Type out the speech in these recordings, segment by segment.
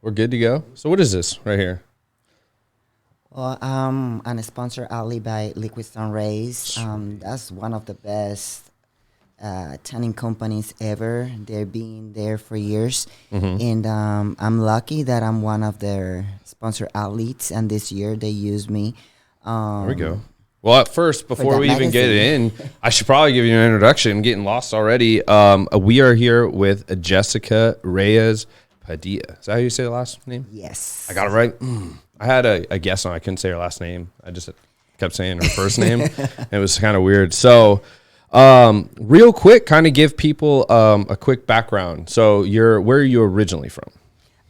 We're good to go. So what is this right here? Well, I'm a sponsor athlete by Liquid Stone Reyes. That's one of the best tanning companies ever. They've been there for years. And I'm lucky that I'm one of their sponsor athletes. And this year they used me. There we go. Well, at first, before we even get magazine. in, I should probably give you an introduction. I'm getting lost already. We are here with Jessica Reyes Padilla. Is that how you say the last name? Yes. I got it right. I had a guess on. I couldn't say her last name. I just kept saying her first name. It was kind of weird. So, real quick, kind of give people a quick background. So, where are you originally from?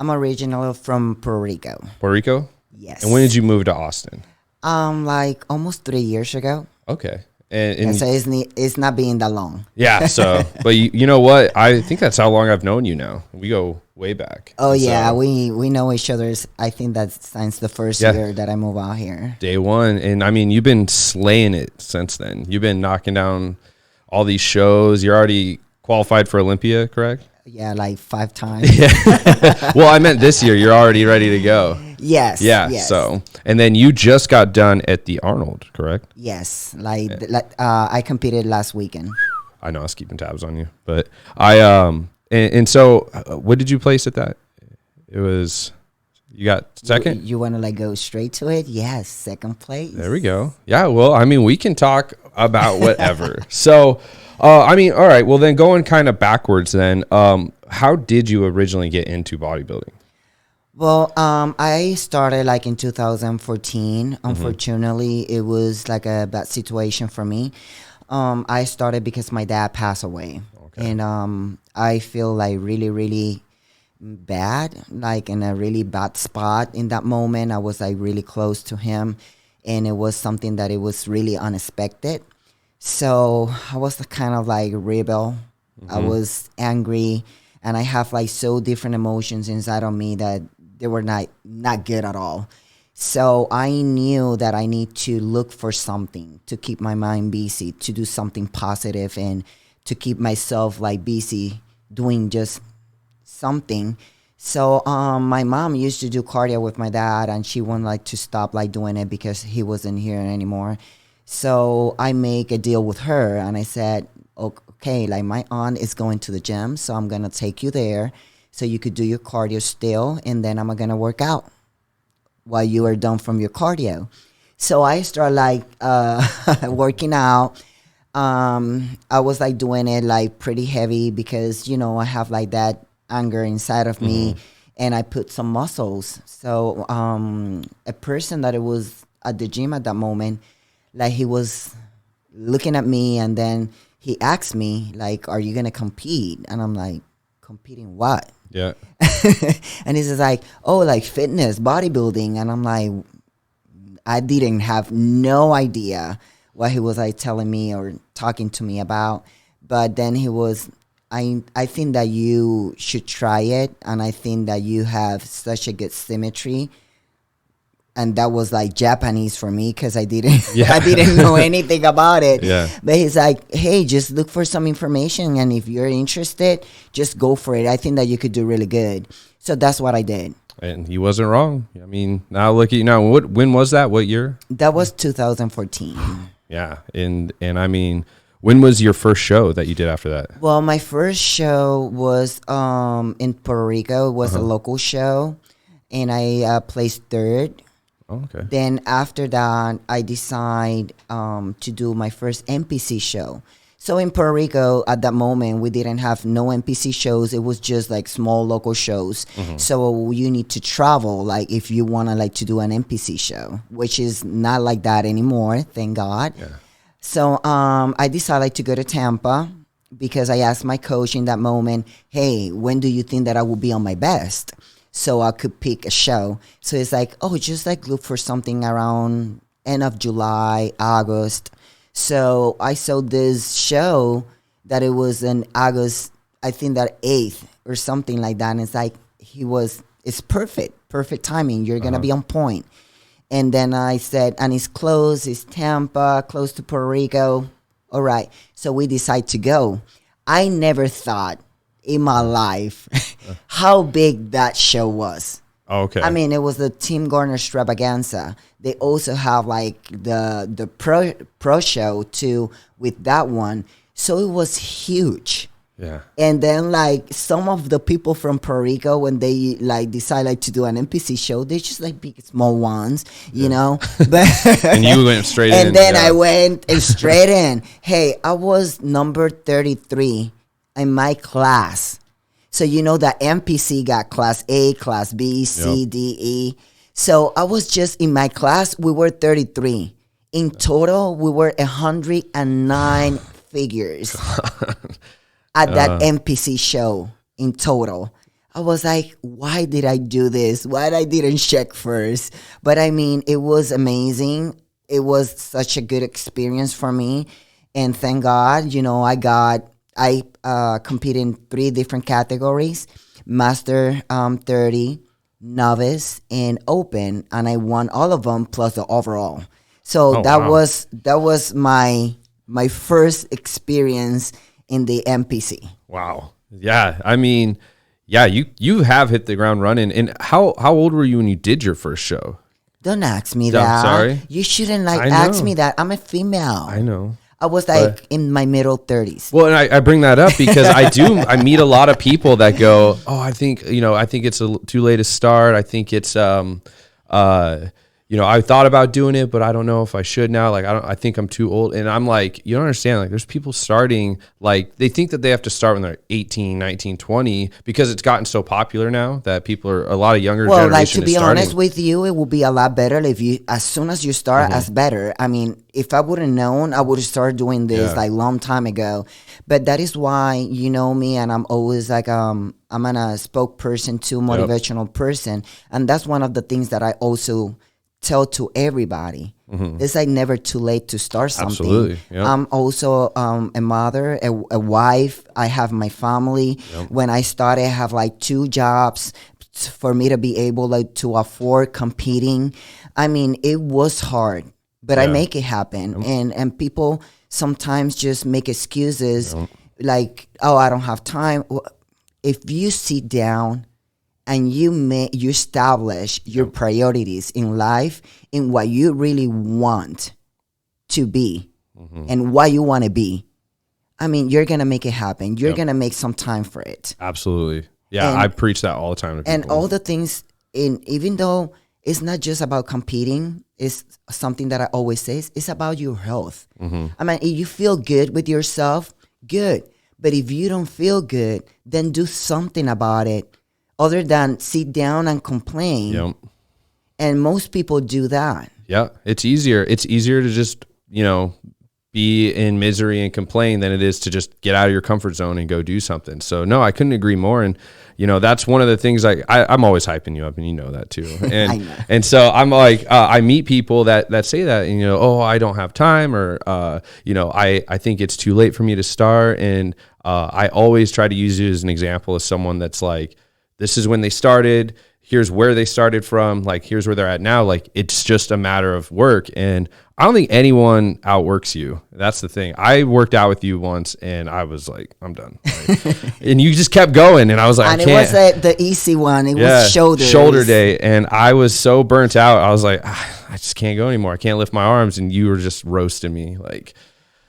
I'm originally from Puerto Rico. Puerto Rico? Yes. And when did you move to Austin? Like almost 3 years ago. Okay. And So it's not being that long. yeah, so, but you know what? I think that's how long I've known you now. We go way back. Oh, And yeah. so, We know each other's. I think that's since the first year that I moved out here. day one. And I mean, you've been slaying it since then. You've been knocking down all these shows. You're already qualified for Olympia, correct? Yeah, like 5 times. Well, I meant this year. You're already ready to go. Yes. Yeah. Yes. So, and then you just got done at the Arnold, correct? Yes. I competed last weekend. I know I was keeping tabs on you, but and so what did you place at that? It was, you got second? You want to go straight to it? Yes, second place. There we go. Yeah. Well, I mean, we can talk about whatever. So, I mean, all right. Well, then going kind of backwards then, how did you originally get into bodybuilding? Well, I started in 2014. Unfortunately, it was like a bad situation for me. I started because my dad passed away. Okay. And I feel really, really bad, in a really bad spot in that moment. I was really close to him, and it was something that it was really unexpected. So I was kind of rebel. I was angry, and I have so different emotions inside of me that they were not good at all. So I knew that I need to look for something to keep my mind busy, to do something positive, and to keep myself busy doing just something. So my mom used to do cardio with my dad, and she wanted to stop doing it because he wasn't here anymore. So I make a deal with her, and I said, okay, my aunt is going to the gym, so I'm gonna take you there so you could do your cardio still, and then I'm gonna work out while you are done from your cardio. So I start working out. I was doing it pretty heavy because I have that anger inside of me, and I put some muscles. So a person that it was at the gym at that moment, he was looking at me, and then he asked me are you gonna compete? And I'm like, competing what? Yeah. And he says oh, fitness, bodybuilding. And I'm like, I didn't have no idea what he was telling me or talking to me about. But then he was, I think that you should try it, and I think that you have such a good symmetry. And that was Japanese for me because I didn't I didn't know anything about it. Yeah. But he's like, hey, just look for some information, and if you're interested, just go for it. I think that you could do really good. So that's what I did. And he wasn't wrong. I mean, now look at you now. When was that? What year? That was 2014. Yeah. And I mean, when was your first show that you did after that? Well, my first show was in Puerto Rico. It was a local show, and I placed third. Oh, okay. Then after that, I decided to do my first NPC show. So in Puerto Rico, at that moment, we didn't have no NPC shows. It was just small local shows. So you need to travel, if you want to do an NPC show, which is not like that anymore, thank God. Yeah. So I decided to go to Tampa because I asked my coach in that moment, hey, when do you think that I will be on my best? So I could pick a show. So it's just look for something around end of July, August. So I saw this show that it was in August, I think that 8th or something like that. And it's it's perfect timing. You're going to be on point. And then I said, and it's close, it's Tampa, close to Puerto Rico. All right. So we decide to go. I never thought in my life how big that show was. Oh, okay. I mean, it was the Team Garner Extravaganza. They also have like the pro show too with that one. So it was huge. Yeah. And then like some of the people from Puerto Rico, when they like decide like to do an NPC show, they just like big small ones, you know. But And you went straight in. and then I went straight in. Hey, I was number 33 in my class. So you know that NPC got class A, class B, C, D, E. So I was just in my class, we were 33. In total, we were 109 figures at that NPC show in total. I was like, why did I do this? Why I didn't check first? But I mean, it was amazing. It was such a good experience for me. And thank God, you know, I competed in 3 different categories: Master 30, Novice, and Open. And I won all of them plus the overall. So that was my first experience in the NPC. Wow. Yeah. I mean, yeah, you have hit the ground running. And how old were you when you did your first show? Don't ask me that. I'm sorry. You shouldn't ask me that. I'm a female. I know. I was like in my middle 30s. Well, and I bring that up because I meet a lot of people that go, oh, I think it's too late to start. I think it's, I thought about doing it, but I don't know if I should now. Like, I think I'm too old. And I'm like, you don't understand. Like, there's people starting, like, they think that they have to start when they're 18, 19, 20 because it's gotten so popular now that people are, a lot of younger generation like, to be starting. honest with you, it would be a lot better if you, as soon as you start, as better. I mean, if I would have known, I would have started doing this like long time ago. But that is why, you know me, and I'm always like, I'm a spokesperson too, motivational person. And that's one of the things that I also tell to everybody. It's like never too late to start something. Absolutely. Yep. I'm also a mother, a wife. I have my family. When I started, I have like 2 jobs for me to be able like to afford competing. I mean, it was hard, but I make it happen. And people sometimes just make excuses like, oh, I don't have time. If you sit down and you establish your priorities in life, in what you really want to be and what you want to be, I mean, you're going to make it happen. You're going to make some time for it. Absolutely. Yeah, I preach that all the time to people. And all the things, even though it's not just about competing, it's something that I always say, it's about your health. I mean, if you feel good with yourself, good. But if you don't feel good, then do something about it. Other than sit down and complain. And most people do that. Yeah, it's easier. It's easier to just, be in misery and complain than it is to just get out of your comfort zone and go do something. So no, I couldn't agree more. And, that's one of the things I'm always hyping you up, and you know that too. And, I know. And so I'm like, I meet people that say that, and, oh, I don't have time, or, I think it's too late for me to start. And I always try to use you as an example as someone that's like, this is when they started. Here's where they started from. Like, here's where they're at now. Like, it's just a matter of work. And I don't think anyone outworks you. That's the thing. I worked out with you once, and I was like, I'm done. Like, and you just kept going. And I was like, and I can't. It was the easy one. It was shoulder day. And I was so burnt out. I was like, I just can't go anymore. I can't lift my arms. And you were just roasting me. Like,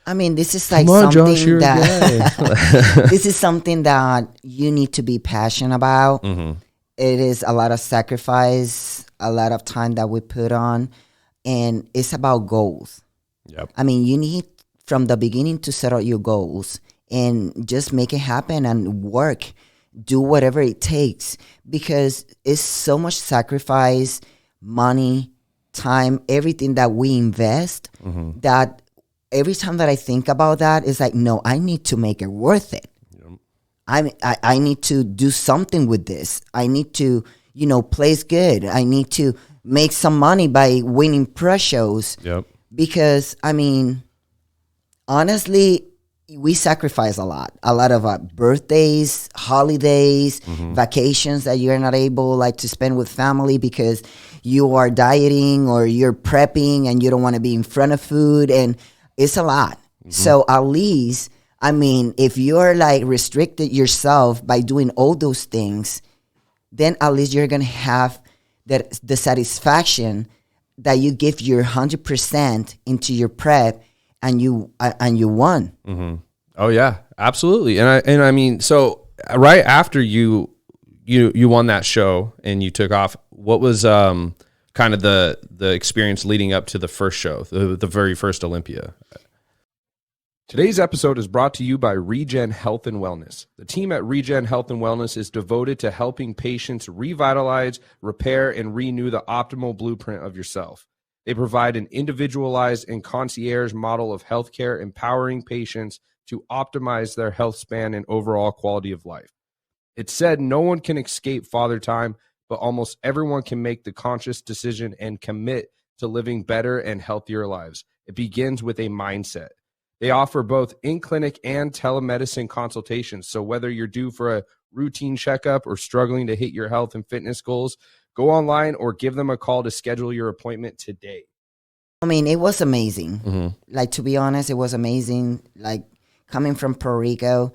I mean, this is like something that this is something that you need to be passionate about. It is a lot of sacrifice, a lot of time that we put on, and it's about goals. I mean, you need from the beginning to set out your goals and just make it happen and work, do whatever it takes, because it's so much sacrifice, money, time, everything that we invest that every time that I think about that, it's like, no, I need to make it worth it. I need to do something with this. I need to, place good. I need to make some money by winning pro shows. Because, I mean, honestly, we sacrifice a lot of birthdays, holidays, vacations that you're not able to spend with family because you are dieting or you're prepping and you don't want to be in front of food, and it's a lot. So at least I mean, if you're like restricted yourself by doing all those things, then at least you're going to have the satisfaction that you give your 100% into your prep and you won. Mm-hmm. Oh yeah, absolutely. And I mean, so right after you won that show and you took off, what was kind of the experience leading up to the first show, the very first Olympia? Today's episode is brought to you by ReGen Health and Wellness. The team at ReGen Health and Wellness is devoted to helping patients revitalize, repair, and renew the optimal blueprint of yourself. They provide an individualized and concierge model of healthcare, empowering patients to optimize their health span and overall quality of life. It's said no one can escape father time, but almost everyone can make the conscious decision and commit to living better and healthier lives. It begins with a mindset. They offer both in-clinic and telemedicine consultations. So whether you're due for a routine checkup or struggling to hit your health and fitness goals, go online or give them a call to schedule your appointment today. I mean, it was amazing. Mm-hmm. Like, to be honest, it was amazing. Like, coming from Puerto Rico,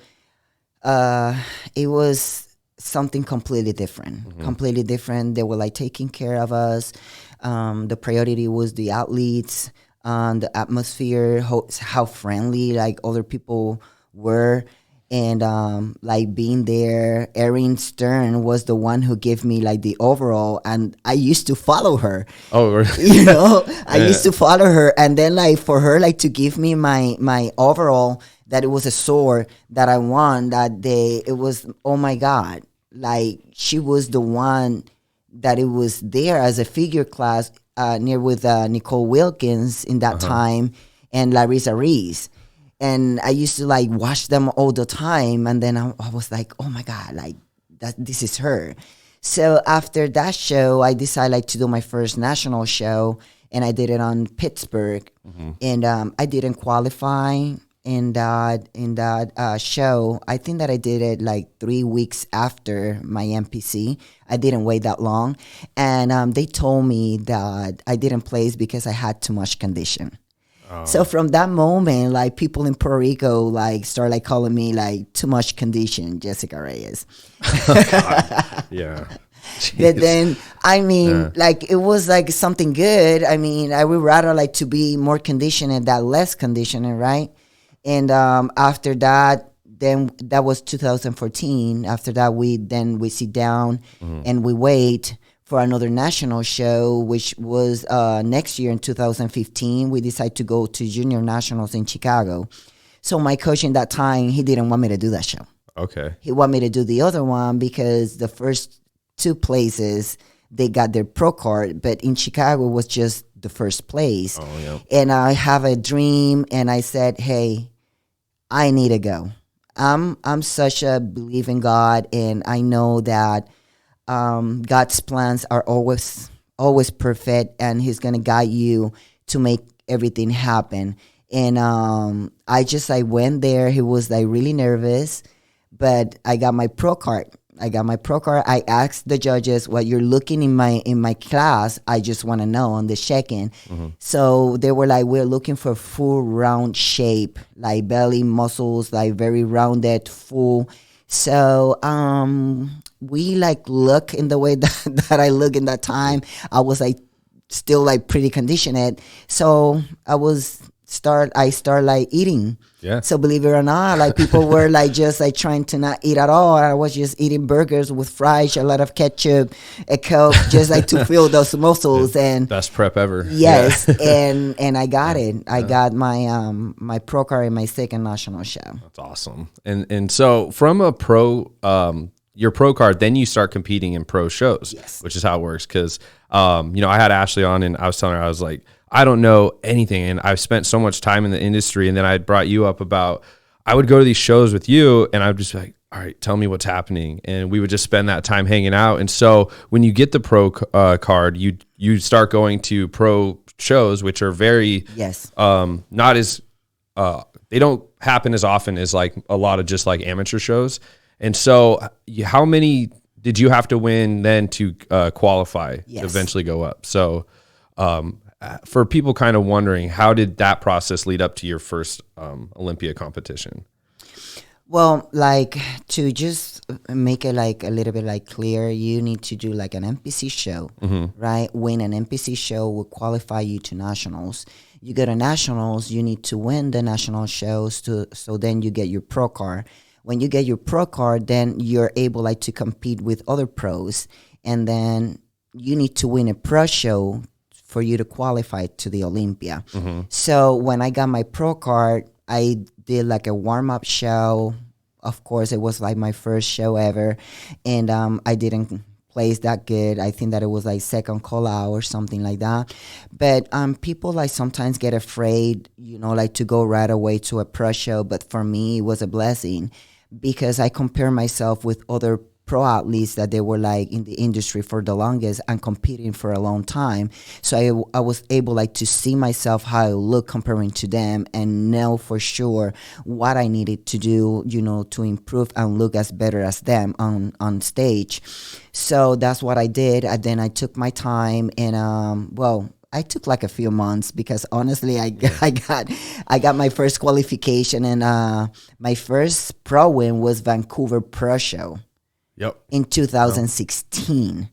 it was something completely different. Mm-hmm. Completely different. They were like taking care of us. The priority was the athletes, the atmosphere, how friendly like other people were. And like being there, Erin Stern was the one who gave me like the overall, and I used to follow her. Oh, really? You know, I used to follow her, and then like for her like to give me my overall, that it was a sword that I won that day. It was, oh my God, like she was the one that it was there as a figure class near with Nicole Wilkins in that time and Larissa Reyes. And I used to like watch them all the time. And then I was like, oh my God, like this is her. So after that show, I decided like to do my first national show, and I did it on Pittsburgh. Mm-hmm. And I didn't qualify in that show. I think that I did it like 3 weeks after my MPC. I didn't wait that long. And they told me that I didn't place because I had too much condition. So from that moment, like people in Puerto Rico like start like calling me like too much condition, Jessica Reyes. Yeah. But then, I mean, like it was like something good. I mean, I would rather like to be more conditioned than less conditioning, right? And after that, then that was 2014. After that, we sit down and we wait for another national show, which was next year in 2015. We decided to go to Junior Nationals in Chicago. So my coach in that time, he didn't want me to do that show. Okay. He wanted me to do the other one because the first two places, they got their pro card, but in Chicago was just the first place. Oh, yeah. And I have a dream, and I said, hey, I need to go. I'm such a believer in God, and I know that God's plans are always perfect, and He's gonna guide you to make everything happen. And I went there. He was like really nervous, but I got my pro card. I asked the judges, what you're looking in my class, I just want to know on the check-in. So they were like, we're looking for full round shape, like belly muscles, like very rounded, full. So we like look in the way that I look in that time. I was like still like pretty conditioned. So I start like eating. Yeah. So believe it or not, like people were like just like trying to not eat at all. I was just eating burgers with fries, a lot of ketchup, a Coke, just like to feel those muscles. And best prep ever. Yes, yeah. and I got it. I got my pro card in my second national show. That's awesome. And so from a pro, your pro card, then you start competing in pro shows. Yes. Which is how it works. Because I had Ashley on, and I was telling her, I was like, I don't know anything, and I've spent so much time in the industry. And then I brought you up about, I would go to these shows with you, and I would just be like, all right, tell me what's happening. And we would just spend that time hanging out. And so when you get the pro card, you start going to pro shows, which are very, not as, they don't happen as often as like a lot of just like amateur shows. And so how many did you have to win then to qualify to eventually go up? So for people kind of wondering, how did that process lead up to your first Olympia competition? Well, like to just make it like a little bit like clear, you need to do like an NPC show, right? Win an NPC show will qualify you to nationals. You go to nationals, you need to win the national shows so then you get your pro card. When you get your pro card, then you're able like to compete with other pros, and then you need to win a pro show for you to qualify to the Olympia. So when I got my pro card, I did like a warm-up show. Of course, it was like my first show ever, and I didn't place that good. I think that it was like second call out or something like that. But people like sometimes get afraid, like to go right away to a pro show. But for me, it was a blessing because I compare myself with other pro athletes that they were like in the industry for the longest and competing for a long time. So I was able like to see myself how I look comparing to them and know for sure what I needed to do, to improve and look as better as them on stage. So that's what I did. And then I took my time and I took like a few months because honestly, I got my first qualification, and my first pro win was Vancouver Pro Show. Yep. In 2016.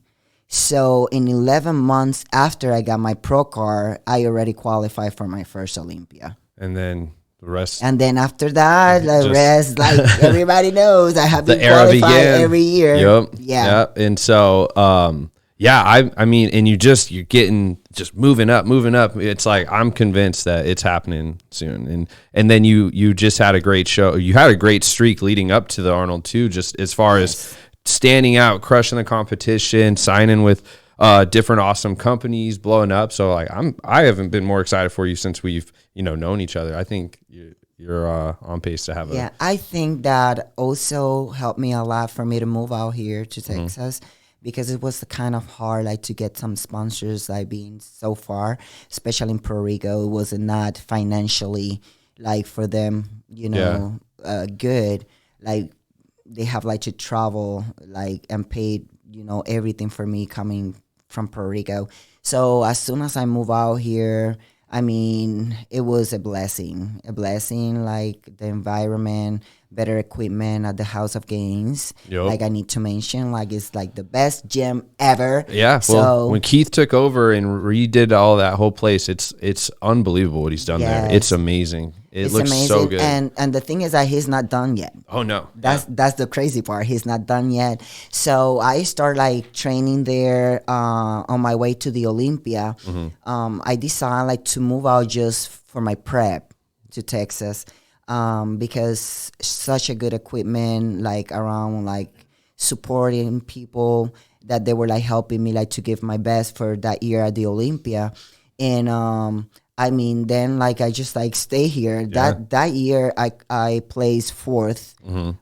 So in 11 months after I got my pro card, I already qualified for my first Olympia. And then the rest. And then after that, the rest, like everybody knows, I have been qualified every year. Yep. Yeah. Yep. And so, I mean, and you're getting just moving up. It's like, I'm convinced that it's happening soon. And then you just had a great show. You had a great streak leading up to the Arnold too, just as far as standing out, crushing the competition, signing with different awesome companies, blowing up. So like, I haven't been more excited for you since we've, known each other. I think you're on pace to have I think that also helped me a lot for me to move out here to Texas. Because it was kind of hard, like, to get some sponsors, like, being so far, especially in Puerto Rico. It was not financially, like, for them, good. Like, they have, like, to travel, like, and pay, everything for me coming from Puerto Rico. So as soon as I move out here, I mean, it was a blessing, like, the environment, better equipment at the House of Games. Yep. Like, I need to mention, like, it's like the best gym ever. Yeah. Well, when Keith took over and redid all that whole place, it's unbelievable what he's done there. It's amazing. It's looks amazing. So good. And the thing is that he's not done yet. Oh no. That's the crazy part. He's not done yet. So I start like training there on my way to the Olympia. I decided like to move out just for my prep to Texas. Because such a good equipment, like around like supporting people that they were like helping me like to give my best for that year at the Olympia. And I mean, then like I just like stay here. That year I placed fourth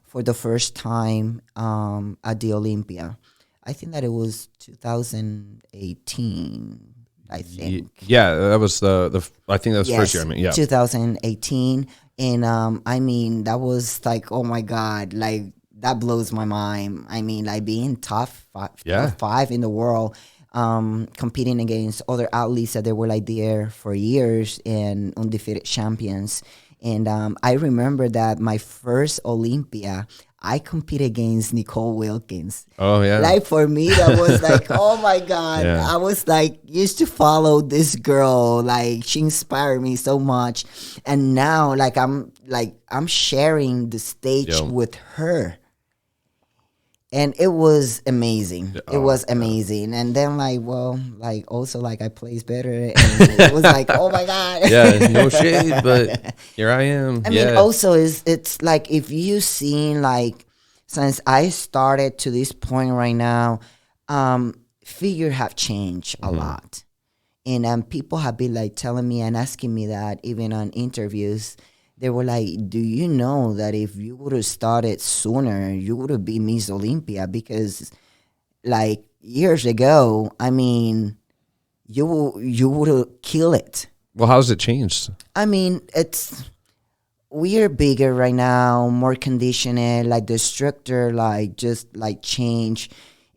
for the first time at the Olympia. I think that it was 2018. I think. Yeah, that was I think that was the first year. I mean, yeah, 2018. And I mean, that was like, oh my God, like that blows my mind. I mean, like being top five in the world, competing against other athletes that they were like there for years and undefeated champions. And I remember that my first Olympia, I competed against Nicole Wilkins. Oh, yeah. Like, for me, that was like, oh, my God. Yeah. I was, like, used to follow this girl. Like, she inspired me so much. And now, I'm sharing the stage with her. And it was amazing. It was amazing. And then, also, I placed better. And it was like, oh, my God. Yeah, no shade, but here I am. I mean, also, it's like, if you seen, like, since I started to this point right now, figure have changed a lot. And people have been, like, telling me and asking me that, even on interviews. They were like, do you know that if you would have started sooner, you would have been Miss Olympia? Because, like, years ago, I mean, you would have killed it. Well, how's it changed? I mean, we are bigger right now, more conditioned, like the structure, like, just, like, change.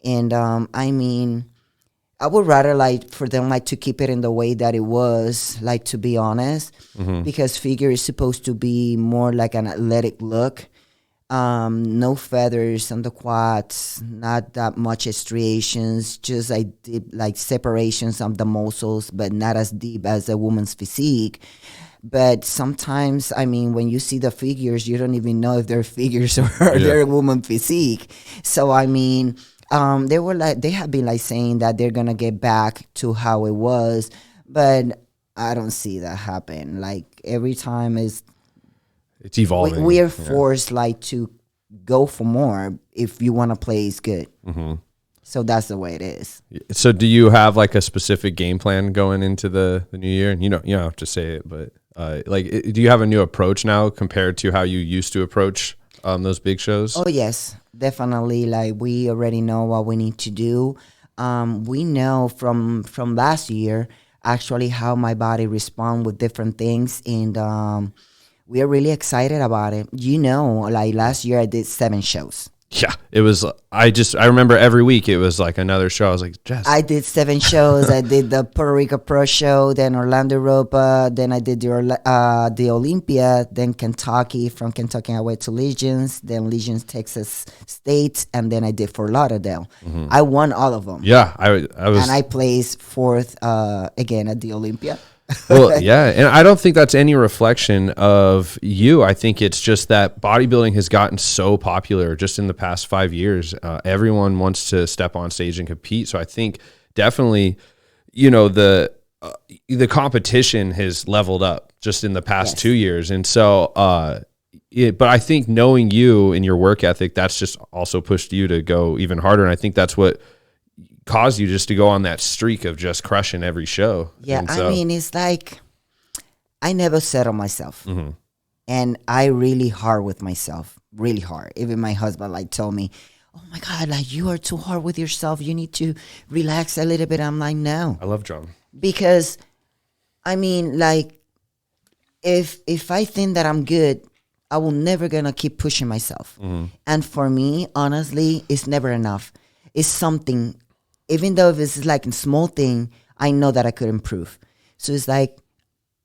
And, I mean, I would rather like for them like to keep it in the way that it was, like, to be honest, because figure is supposed to be more like an athletic look. no feathers on the quads, not that much striations, just like deep, like separations of the muscles, but not as deep as a woman's physique. But sometimes, I mean, when you see the figures, you don't even know if they're figures or they're a woman physique. So, I mean, they have been like saying that they're gonna get back to how it was, but I don't see that happen. Like every time it's evolving. We are forced like to go for more if you want to play is good. So that's the way it is. So do you have like a specific game plan going into the new year? And you don't have to say it, but like, do you have a new approach now compared to how you used to approach those big shows? Oh yes, definitely. Like we already know what we need to do. We know from last year actually how my body respond with different things, and we are really excited about it. Like last year I did 7 shows. Yeah, it was. I remember every week it was like another show. I was like, Jess. I did 7 shows. I did the Puerto Rico Pro Show, then Orlando Europa, then I did the Olympia, then Kentucky. From Kentucky I went to Legions, then Legions Texas State, and then I did Fort Lauderdale. I won all of them. Yeah, I was, and I placed 4th again at the Olympia. Well, yeah, and I don't think that's any reflection of you. I think it's just that bodybuilding has gotten so popular just in the past 5 years. Everyone wants to step on stage and compete. So I think definitely, the competition has leveled up just in the past 2 years. And so, but I think knowing you and your work ethic, that's just also pushed you to go even harder. And I think that's what caused you just to go on that streak of just crushing every show. Yeah, I mean, it's like I never settle myself. And I really hard with myself, really hard. Even my husband like told me, oh my God, like you are too hard with yourself. You need to relax a little bit. I'm like, no. I love John. Because, I mean, like, if I think that I'm good, I will never gonna keep pushing myself. And for me, honestly, it's never enough. It's something. Even though if it's like a small thing, I know that I could improve. So it's like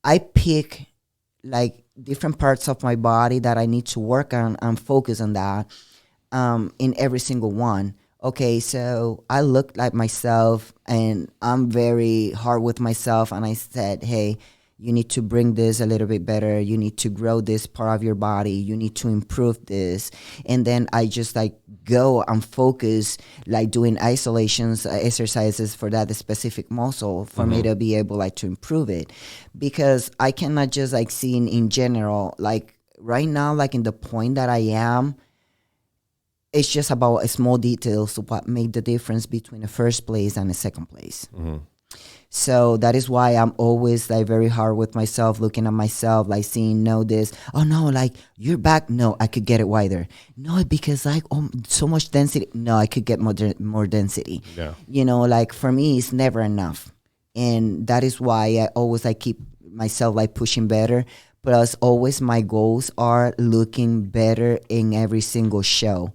I pick like different parts of my body that I need to work on and focus on that in every single one. Okay, so I looked at myself and I'm very hard with myself, and I said, hey, you need to bring this a little bit better. You need to grow this part of your body. You need to improve this. And then I just like go and focus, like doing isolations, exercises for that specific muscle for me to be able like to improve it. Because I cannot just like see in general, like right now, like in the point that I am, it's just about small details of what make the difference between the first place and the second place. So that is why I'm always like very hard with myself, looking at myself, like seeing, no, this, oh no, like your back, no, I could get it wider. No, because like so much density. No, I could get more density. Yeah. Like for me, it's never enough. And that is why I always like keep myself like pushing better. Plus always my goals are looking better in every single show.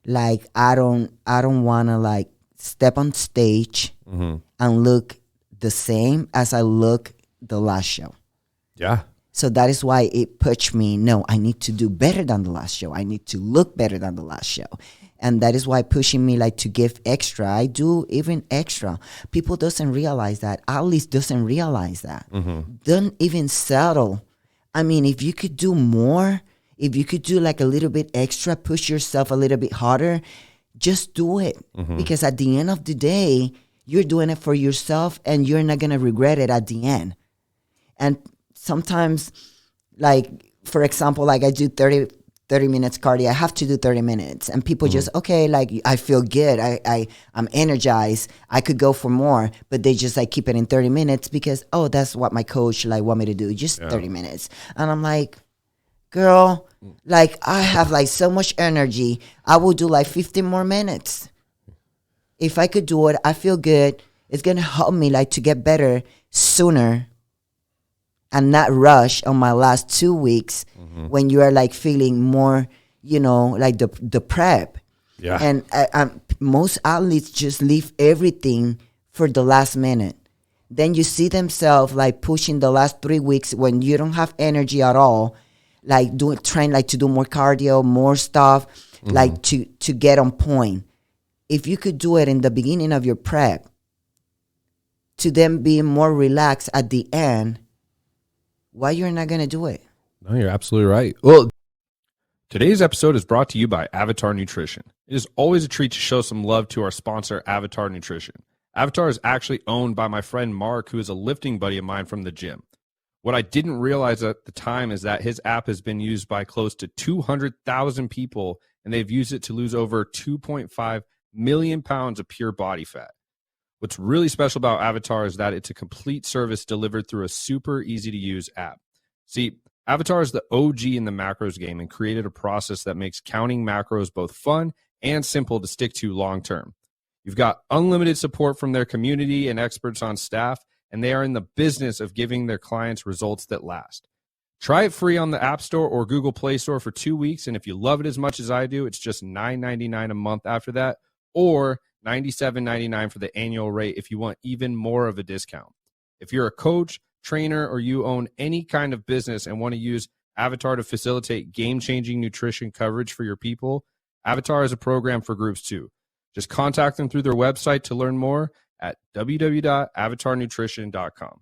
Like I don't want to like step on stage and look the same as I look the last show. Yeah. So that is why it pushed me. No, I need to do better than the last show. I need to look better than the last show. And that is why pushing me like to give extra. I do even extra. People doesn't realize that. Alice doesn't realize that. Don't even settle. I mean, if you could do more, if you could do like a little bit extra, push yourself a little bit harder, just do it. Because at the end of the day, you're doing it for yourself and you're not going to regret it at the end. And sometimes, like, for example, like I do 30 minutes cardio. I have to do 30 minutes. And people just, okay, like I feel good. I'm energized. I could go for more. But they just like keep it in 30 minutes because, oh, that's what my coach like want me to do. Just 30 minutes. And I'm like, girl, like I have like so much energy. I will do like 15 more minutes. If I could do it, I feel good. It's going to help me like to get better sooner and not rush on my last 2 weeks when you are like feeling more, like the prep. Yeah. And most athletes just leave everything for the last minute. Then you see themselves like pushing the last 3 weeks when you don't have energy at all. like trying like to do more cardio, more stuff, like to get on point. If you could do it in the beginning of your prep, to then be more relaxed at the end, why you're not gonna do it? No, you're absolutely right. Well, today's episode is brought to you by Avatar Nutrition. It is always a treat to show some love to our sponsor, Avatar Nutrition. Avatar is actually owned by my friend Mark, who is a lifting buddy of mine from the gym. What I didn't realize at the time is that his app has been used by close to 200,000 people, and they've used it to lose over 2.5 million pounds of pure body fat. What's really special about Avatar is that it's a complete service delivered through a super easy-to-use app. See, Avatar is the OG in the macros game and created a process that makes counting macros both fun and simple to stick to long-term. You've got unlimited support from their community and experts on staff, and they are in the business of giving their clients results that last. Try it free on the App Store or Google Play Store for 2 weeks, and if you love it as much as I do, it's just $9.99 a month after that, or $97.99 for the annual rate if you want even more of a discount. If you're a coach, trainer, or you own any kind of business and want to use Avatar to facilitate game-changing nutrition coverage for your people, Avatar is a program for groups too. Just contact them through their website to learn more at www.avatarnutrition.com.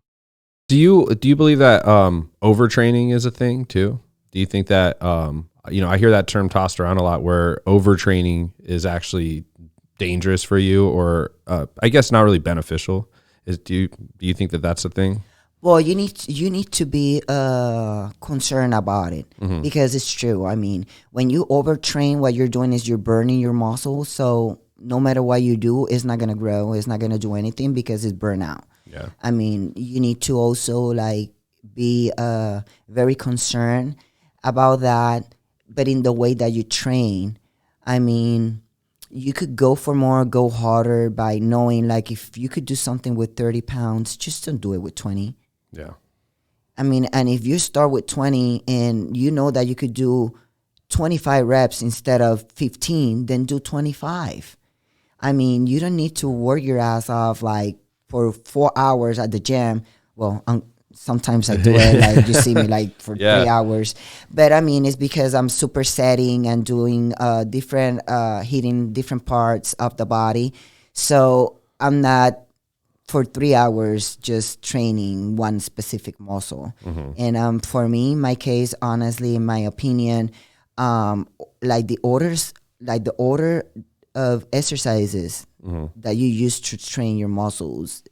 Do you believe that overtraining is a thing too? Do you think that I hear that term tossed around a lot, where overtraining is actually dangerous for you, or I guess not really beneficial? Do you think that that's a thing? Well, you need to be concerned about it, because it's true. I mean, when you overtrain, what you're doing is you're burning your muscles. So no matter what you do, it's not gonna grow. It's not gonna do anything because it's burnout. Yeah. I mean, you need to also like be very concerned about that, but in the way that you train. I mean, you could go for more, go harder by knowing, like, if you could do something with 30 pounds, just don't do it with 20. Yeah. I mean, and if you start with 20 and you know that you could do 25 reps instead of 15, then do 25. I mean, you don't need to work your ass off like for 4 hours at the gym. Well, sometimes I do it, like you see me like for 3 hours. But I mean, it's because I'm supersetting and doing hitting different parts of the body. So I'm not for 3 hours just training one specific muscle. And for me, my case, honestly, in my opinion, like the order of exercises that you use to train your muscles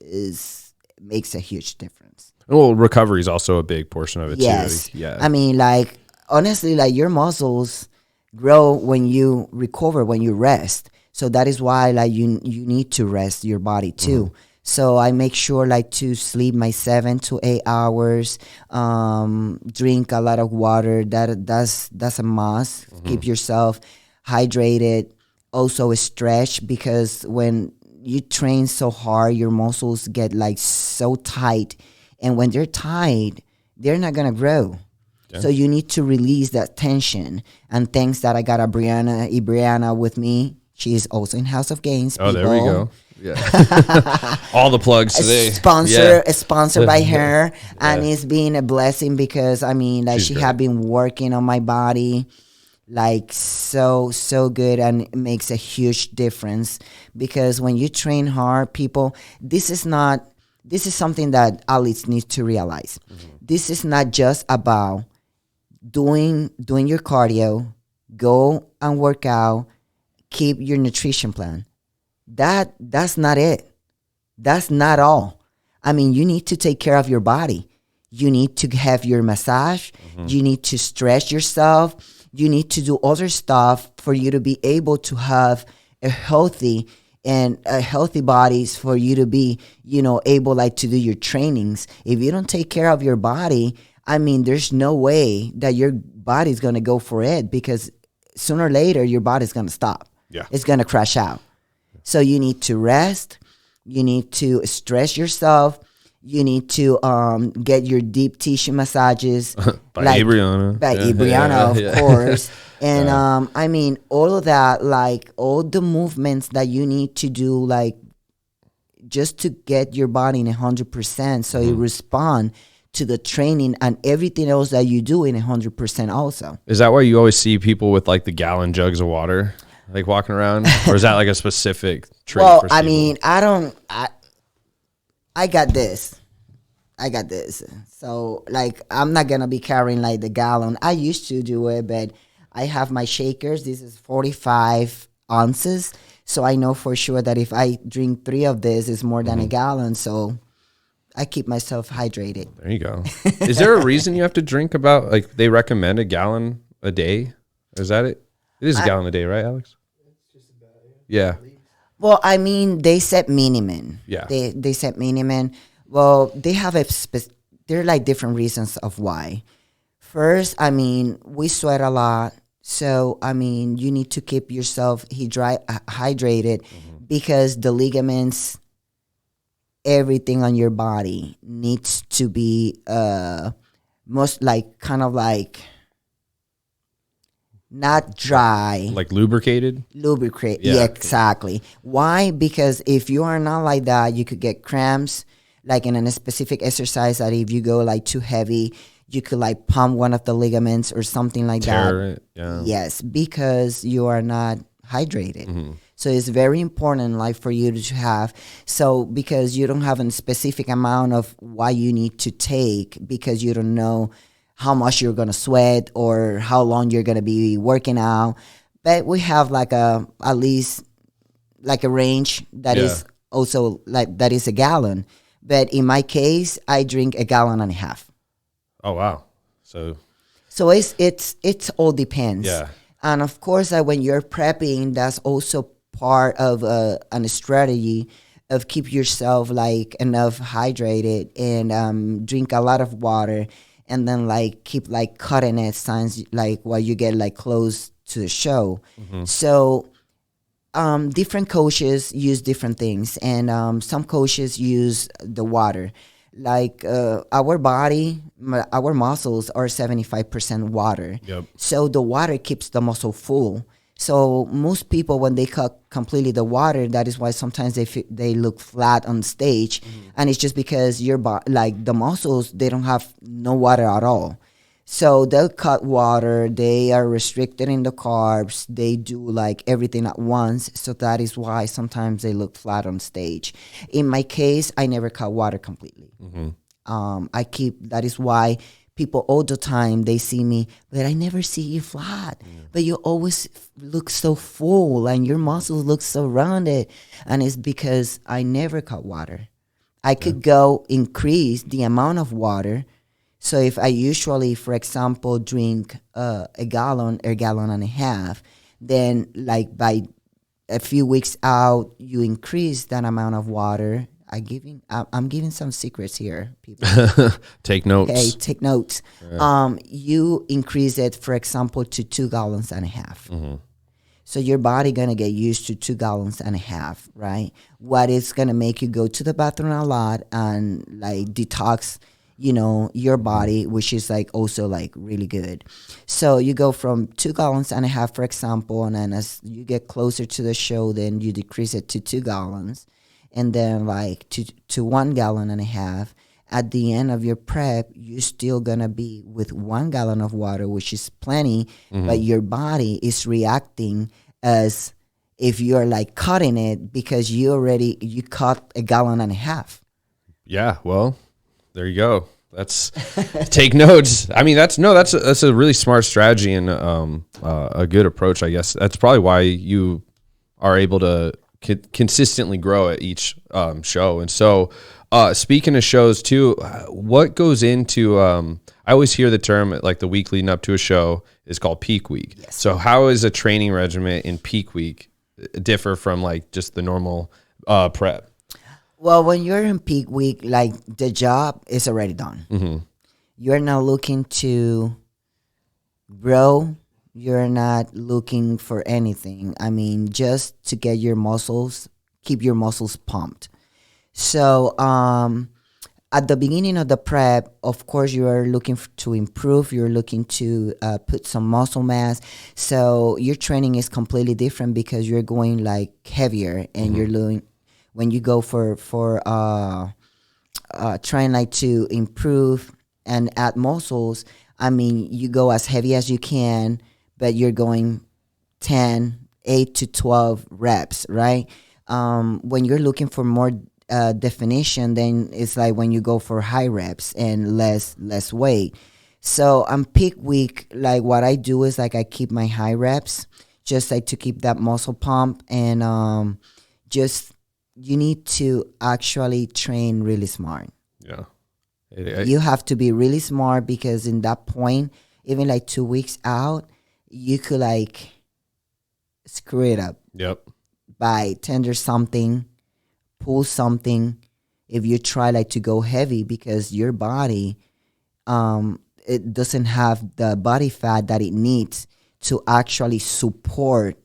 makes a huge difference. Well, recovery is also a big portion of it too. Yeah. I mean, like, honestly, like, your muscles grow when you recover, when you rest. So that is why, like, you need to rest your body too. So I make sure, like, to sleep my 7 to 8 hours, drink a lot of water. That's a must. Keep yourself hydrated. Also stretch, because when you train so hard, your muscles get like so tight. And when they're tight, they're not going to grow. Yeah. So you need to release that tension. And thanks that I got Brianna with me. She is also in House of Gains. Oh, there we go. Yeah. All the plugs today. Sponsored by her. And it's been a blessing because, I mean, like, she had been working on my body like so good, and it makes a huge difference. Because when you train hard, people, this is something that athletes need to realize. This is not just about doing your cardio, go and work out, keep your nutrition plan. That's not it. That's not all. I mean, you need to take care of your body. You need to have your massage. You need to stretch yourself. You need to do other stuff for you to be able to have a healthy bodies, for you to be, able, like, to do your trainings. If you don't take care of your body, I mean, there's no way that your body's going to go for it, because sooner or later your body's going to stop. Yeah. It's going to crash out. So you need to rest. You need to stretch yourself. You need to get your deep tissue massages. By Brianna. By Brianna, of course. And I mean, all of that, like, all the movements that you need to do, like, just to get your body in 100%, so it respond to the training and everything else that you do in 100% also. Is that why you always see people with like the gallon jugs of water, like walking around? Or is that like a specific trait? Well, for people? I mean, I got this. So like, I'm not going to be carrying like the gallon. I used to do it, but I have my shakers. This is 45 ounces. So I know for sure that if I drink 3 of this, it's more than a gallon. So I keep myself hydrated. There you go. Is there a reason you have to drink about, like, they recommend a gallon a day? Is that it? It is a gallon a day, right, Alex? Yeah. Well, I mean, they set minimum. Yeah. They set minimum. Well, they have there are like different reasons of why. First, I mean, we sweat a lot. So, I mean, you need to keep yourself hydrated because the ligaments, everything on your body needs to be most like kind of like not dry. Like lubricated? Lubricate. Yeah. Yeah, exactly. Why? Because if you are not like that, you could get cramps like in a specific exercise that if you go like too heavy, you could like pump one of the ligaments or something like Tear that. it, yeah. Yes, because you are not hydrated. So it's very important like for you to have. So because you don't have a specific amount of what you need to take because you don't know how much you're going to sweat or how long you're going to be working out. But we have like at least like a range that is also like that is a gallon. But in my case, I drink 1.5 gallons. Oh, wow. So it's all depends. Yeah. And of course, when you're prepping, that's also part of a strategy of keep yourself like enough hydrated and drink a lot of water, and then like keep like cutting it signs like while you get like close to the show. So different coaches use different things, and some coaches use the water. Like our body, our muscles are 75% water. Yep. So the water keeps the muscle full. So most people, when they cut completely the water, that is why sometimes they look flat on stage, and it's just because your like the muscles, they don't have no water at all. So they'll cut water. They are restricted in the carbs. They do like everything at once. So that is why sometimes they look flat on stage. In my case, I never cut water completely. That is why people all the time, they see me, but I never see you flat. But you always look so full and your muscles look so rounded. And it's because I never cut water. I could go increase the amount of water. So if I usually, for example, drink 1 gallon or 1.5 gallons, then like by a few weeks out, you increase that amount of water. I'm giving some secrets here, people. Take notes. Okay, take notes. Yeah. You increase it, for example, to 2.5 gallons. So your body gonna get used to 2.5 gallons, right? What is gonna make you go to the bathroom a lot and like detox, your body, which is like also like really good. So you go from 2.5 gallons, for example, and then as you get closer to the show, then you decrease it to 2 gallons. And then like to 1.5 gallons. At the end of your prep, you're still gonna be with 1 gallon of water, which is plenty, but your body is reacting as if you're like cutting it because you cut 1.5 gallons. Yeah, well, there you go. That's take notes. I mean, that's a really smart strategy and a good approach, I guess. That's probably why you are able to consistently grow at each show. And so speaking of shows too, what goes into I always hear the term like the week leading up to a show is called peak week. Yes. So how is a training regimen in peak week differ from like just the normal prep? Well, when you're in peak week, like the job is already done. You're not looking to grow. You're not looking for anything. I mean, just to get your muscles, keep your muscles pumped. So at the beginning of the prep, of course, you are looking to improve. You're looking to put some muscle mass. So your training is completely different because you're going like heavier, and you're doing when you go for trying like to improve and add muscles, I mean, you go as heavy as you can, but you're going 8 to 12 reps, right? When you're looking for more definition, then it's like when you go for high reps and less weight. So on peak week, like what I do is like I keep my high reps, just like to keep that muscle pump, and just you need to actually train really smart. Yeah. You have to be really smart, because in that point, even like 2 weeks out, you could like screw it up. Yep. By tender something, pull something, if you try like to go heavy, because your body, it doesn't have the body fat that it needs to actually support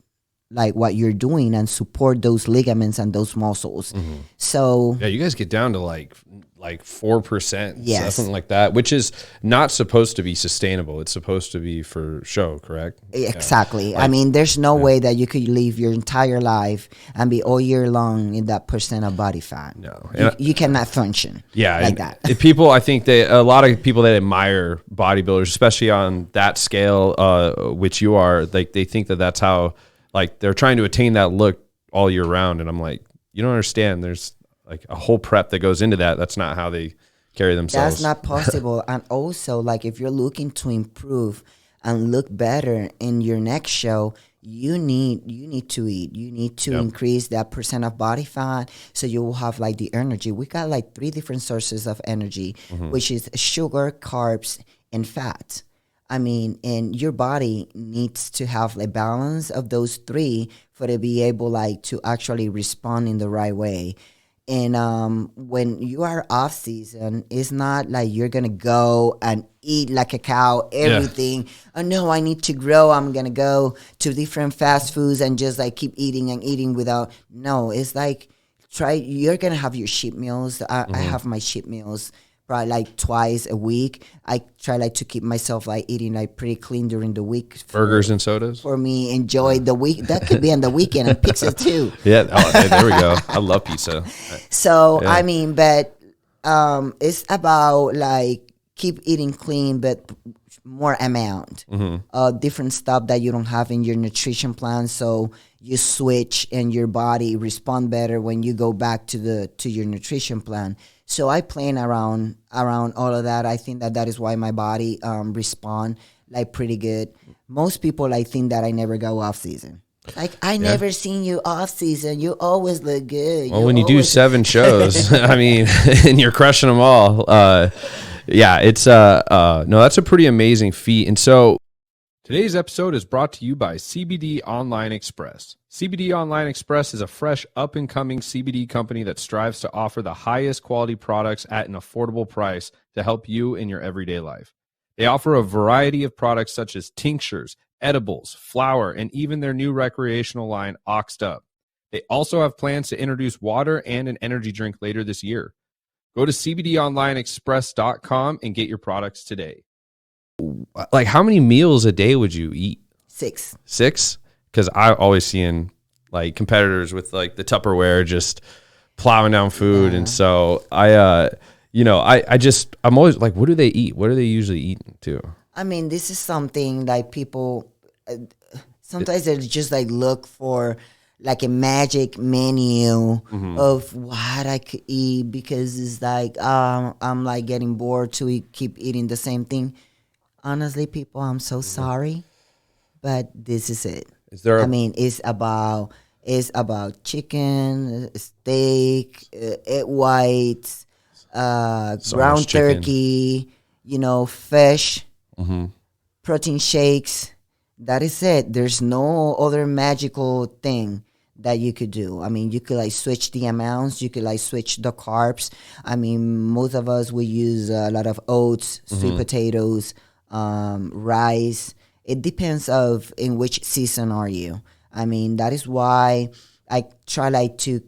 like what you're doing and support those ligaments and those muscles. So yeah, you guys get down to like 4%, Yes. something like that, which is not supposed to be sustainable. It's supposed to be for show, correct? Exactly. Yeah. I mean, there's no way that you could live your entire life and be all year long in that percent of body fat. No. You cannot function like that. If people, I think a lot of people that admire bodybuilders, especially on that scale, which you are, like they think that that's how, like they're trying to attain that look all year round. And I'm like, you don't understand. There's like a whole prep that goes into that. That's not how they carry themselves. That's not possible. And also, like, if you're looking to improve and look better in your next show, you need to eat. You need to increase that percent of body fat, so you will have like the energy. We got like 3 different sources of energy, which is sugar, carbs, and fat. I mean, and your body needs to have a balance of those 3 for to be able like to actually respond in the right way. And when you are off season, it's not like you're gonna go and eat like a cow, everything. Oh no, I need to grow. I'm gonna go to different fast foods and just like keep eating and eating without. No, it's like you're gonna have your cheat meals. I have my cheat meals probably like twice a week. I try like to keep myself like eating like pretty clean during the week. Burgers and sodas? For me, enjoy the week. That could be on the weekend, and pizza too. Yeah. Oh, there we go. I love pizza. So, I mean, but it's about like keep eating clean, but more amount of different stuff that you don't have in your nutrition plan. So you switch and your body respond better when you go back to your nutrition plan. So I plan around all of that. I think that is why my body respond like pretty good. Most people, I think that I never go off season. Like, I never seen you off season. You always look good. Well, when you do 7 shows, I mean, and you're crushing them all. Yeah, it's no, that's a pretty amazing feat. And so today's episode is brought to you by CBD Online Express. CBD Online Express is a fresh, up-and-coming CBD company that strives to offer the highest quality products at an affordable price to help you in your everyday life. They offer a variety of products such as tinctures, edibles, flour, and even their new recreational line, Oxed Up. They also have plans to introduce water and an energy drink later this year. Go to cbdonlineexpress.com and get your products today. Like, how many meals a day would you eat? 6. 6? Because I always seeing like competitors with like the Tupperware just plowing down food. And so I'm always like, what do they eat? What are they usually eating too? I mean, this is something like people, sometimes they just like look for like a magic menu of what I could eat, because it's like, I'm like getting bored to keep eating the same thing. Honestly, people, I'm so sorry, but this is it. Is there I mean, it's about chicken, steak, egg whites, ground turkey, fish, protein shakes. That is it. There's no other magical thing that you could do. I mean, you could like switch the amounts. You could like switch the carbs. I mean, most of us, we use a lot of oats, sweet potatoes, rice. It depends of in which season are you. I mean, that is why I try like to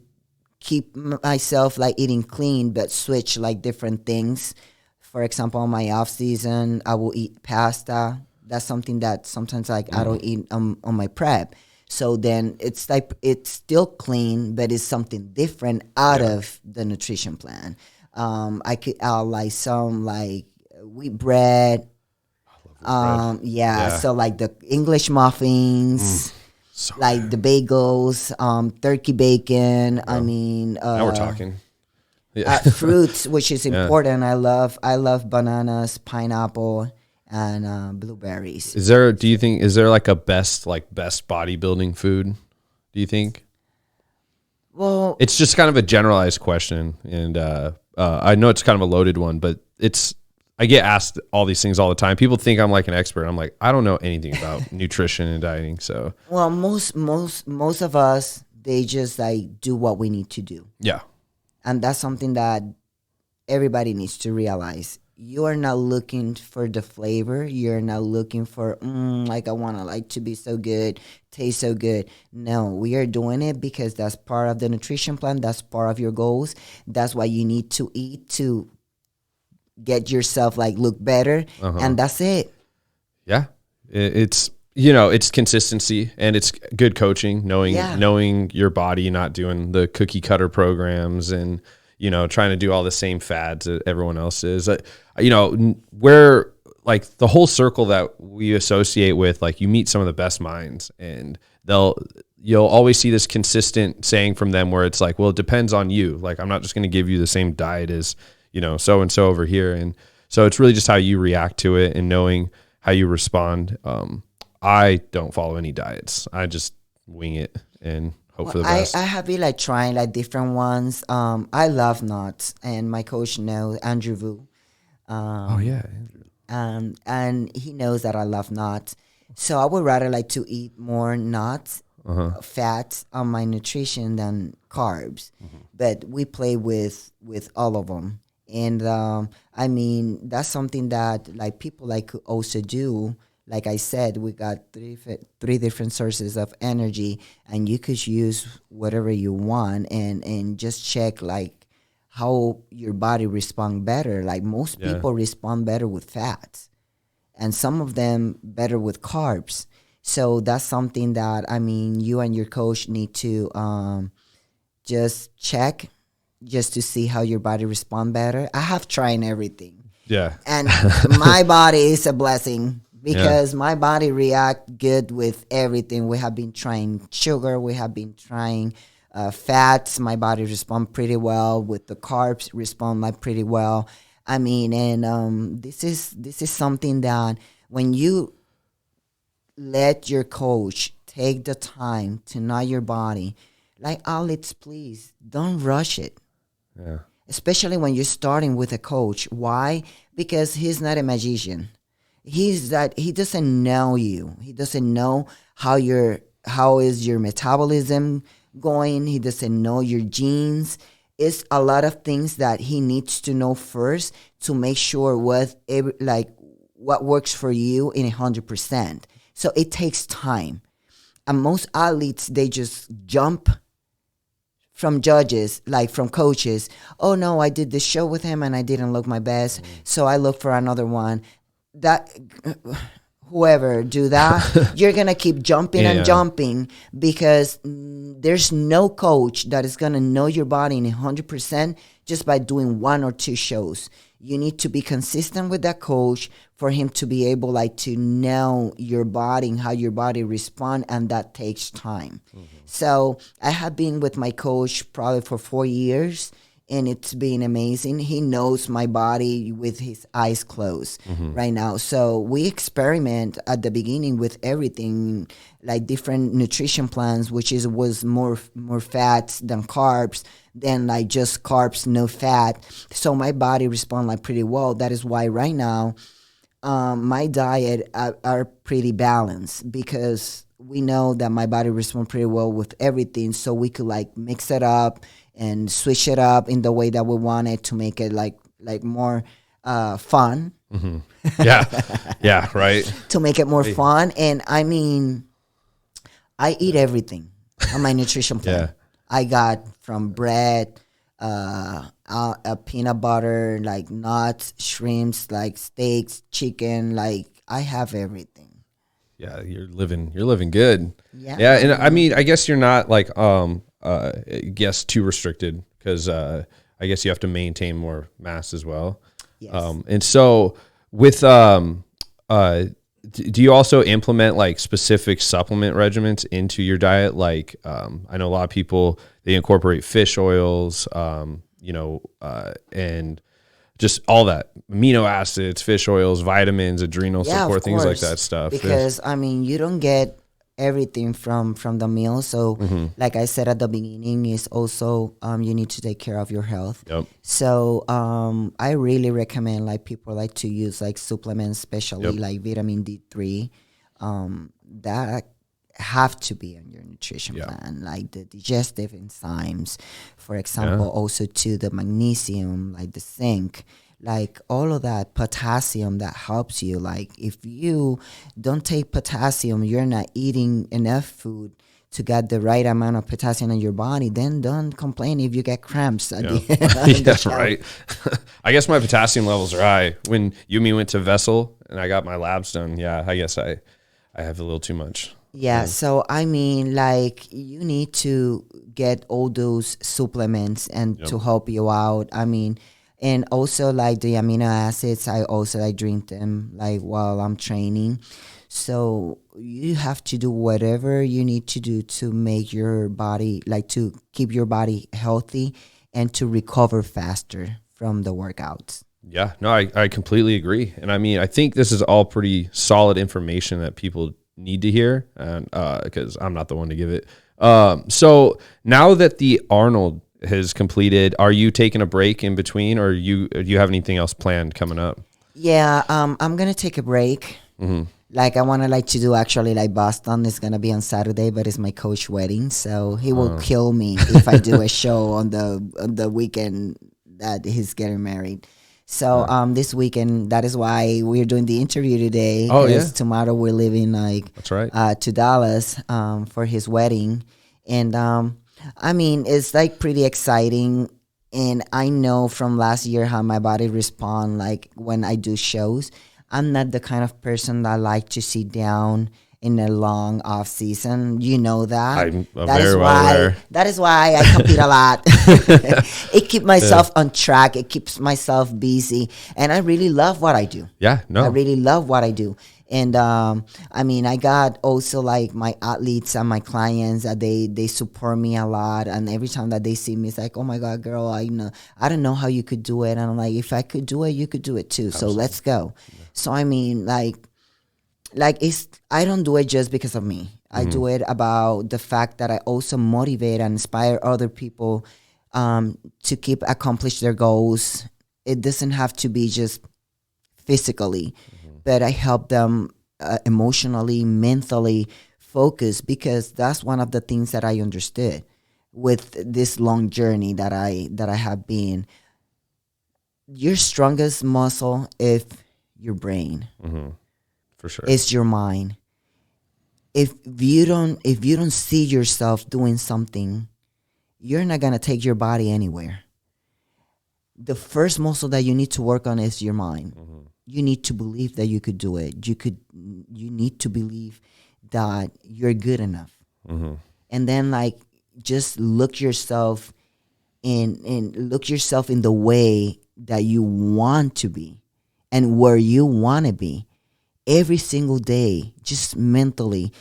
keep myself like eating clean, but switch like different things. For example, on my off season, I will eat pasta. That's something that sometimes like I don't eat on my prep. So then it's like it's still clean, but it's something different out of the nutrition plan. I could add like some like wheat bread. Yeah. So like the English muffins, So like good. the bagels, turkey bacon. I mean, Now we're talking. Yeah. fruits, which is Yeah. important. I love bananas, pineapple, and blueberries. Is there? Do you think? Is there like a best bodybuilding food? Do you think? Well, It's just kind of a generalized question, and I know it's kind of a loaded one, but I get asked all these things all the time. People think I'm like an expert. I'm like, I don't know anything about nutrition and dieting. So well, most of us, they just like do what we need to do, yeah, and that's something that everybody needs to realize. You are not looking for the flavor. You're not looking for like I want to like to be so good, taste so good. No, we are doing it because that's part of the nutrition plan. That's part of your goals. That's what you need to eat to get yourself like look better, and that's it. yeah. It's it's consistency and it's good coaching, knowing your body, not doing the cookie cutter programs and trying to do all the same fads that everyone else is. Where like the whole circle that we associate with, like you meet some of the best minds, and you'll always see this consistent saying from them where it's like, well, it depends on you. Like I'm not just going to give you the same diet as so and so over here, and so it's really just how you react to it and knowing how you respond. I don't follow any diets. I just wing it and hope for the best. I have been like trying like different ones. I love nuts, and my coach knows, Andrew Vu. Oh yeah. And he knows that I love nuts. So I would rather like to eat more nuts, fats on my nutrition than carbs. But we play with all of them. And I mean, that's something that like people like could also do. Like I said, we got three different sources of energy, and you could use whatever you want and just check like how your body respond better. Like most people respond better with fats, and some of them better with carbs. So that's something that, I mean, you and your coach need to just check just to see how your body respond better. I have tried everything. Yeah. And my body is a blessing because my body react good with everything. We have been trying sugar. We have been trying fats. My body respond pretty well with the carbs. Respond like pretty well. I mean, and this is something that when you let your coach take the time to know your body, like Alex, please don't rush it. Yeah. Especially when you're starting with a coach. Why? Because he's not a magician. He doesn't know you. He doesn't know how is your metabolism going. He doesn't know your genes. It's a lot of things that he needs to know first to make sure what works for you in 100%. So it takes time. And most athletes, they just jump from judges, like from coaches. Oh no, I did this show with him and I didn't look my best, so I look for another one. That whoever do that, you're gonna keep jumping and jumping because there's no coach that is gonna know your body in 100% just by doing one or two shows. You need to be consistent with that coach for him to be able like to know your body and how your body respond, and that takes time. So I have been with my coach probably for 4 years, and it's been amazing. He knows my body with his eyes closed right now. So we experiment at the beginning with everything, like different nutrition plans, which was more fats than carbs, then like just carbs, no fat. So my body respond like pretty well. That is why right now my diet are pretty balanced, because we know that my body responds pretty well with everything. So we could like mix it up and switch it up in the way that we want it to make it like more fun. Yeah, right. To make it more fun. And I mean, I eat everything on my nutrition plan. I got from bread, a peanut butter, like nuts, shrimps, like steaks, chicken, like I have everything. Yeah, you're living good. Yeah. And I mean, I guess you're not like too restricted, because I guess you have to maintain more mass as well. Yes. And so with do you also implement like specific supplement regimens into your diet? Like, I know a lot of people, they incorporate fish oils, and just all that amino acids, fish oils, vitamins, adrenal support, things like that stuff. Because I mean, you don't get everything from the meal. So like I said at the beginning, is also you need to take care of your health. Yep. So I really recommend like people like to use like supplements, especially like vitamin D3 that have to be on your nutrition plan, like the digestive enzymes, for example, also to the magnesium, like the zinc, like all of that potassium that helps you. Like if you don't take potassium, you're not eating enough food to get the right amount of potassium in your body, then don't complain if you get cramps at That's right. I guess my potassium levels are high. When you and me went to Vessel and I got my labs done, I guess I have a little too much. So I mean, like you need to get all those supplements and to help you out. I mean, and also like the amino acids, I also like drink them like while I'm training. So you have to do whatever you need to do to make your body, like to keep your body healthy and to recover faster from the workouts. Yeah, no, I completely agree. And I mean, I think this is all pretty solid information that people need to hear, and because I'm not the one to give it. So now that the Arnold has completed, are you taking a break in between, or do you have anything else planned coming up? Yeah, I'm gonna take a break. Like I want to like to do actually like Boston is gonna be on Saturday, but it's my coach wedding, so he will kill me if I do a show on the weekend that he's getting married. So this weekend, that is why we're doing the interview today. Tomorrow we're leaving that's right, to Dallas for his wedding, and I mean it's like pretty exciting. And I know from last year how my body respond like when I do shows. I'm not the kind of person that like to sit down in a long off season. You know that. I'm very well aware. That is why I compete a lot. It keeps myself on track. It keeps myself busy. And I really love what I do. Yeah, no. I really love what I do. And I mean, I got also like my athletes and my clients that they support me a lot. And every time that they see me, it's like, oh my God, girl, I don't know how you could do it. And I'm like, if I could do it, you could do it too. Absolutely. So let's go. Yeah. So I mean, like I don't do it just because of me. I do it about the fact that I also motivate and inspire other people to keep accomplish their goals. It doesn't have to be just physically, but I help them emotionally, mentally focus, because that's one of the things that I understood with this long journey that I have been. Your strongest muscle is your brain. For sure. It's your mind. If you don't see yourself doing something, you're not gonna take your body anywhere. The first muscle that you need to work on is your mind. You need to believe that you could do it. You need to believe that you're good enough. And then like just look yourself in the way that you want to be and where you want to be. Every single day, just mentally,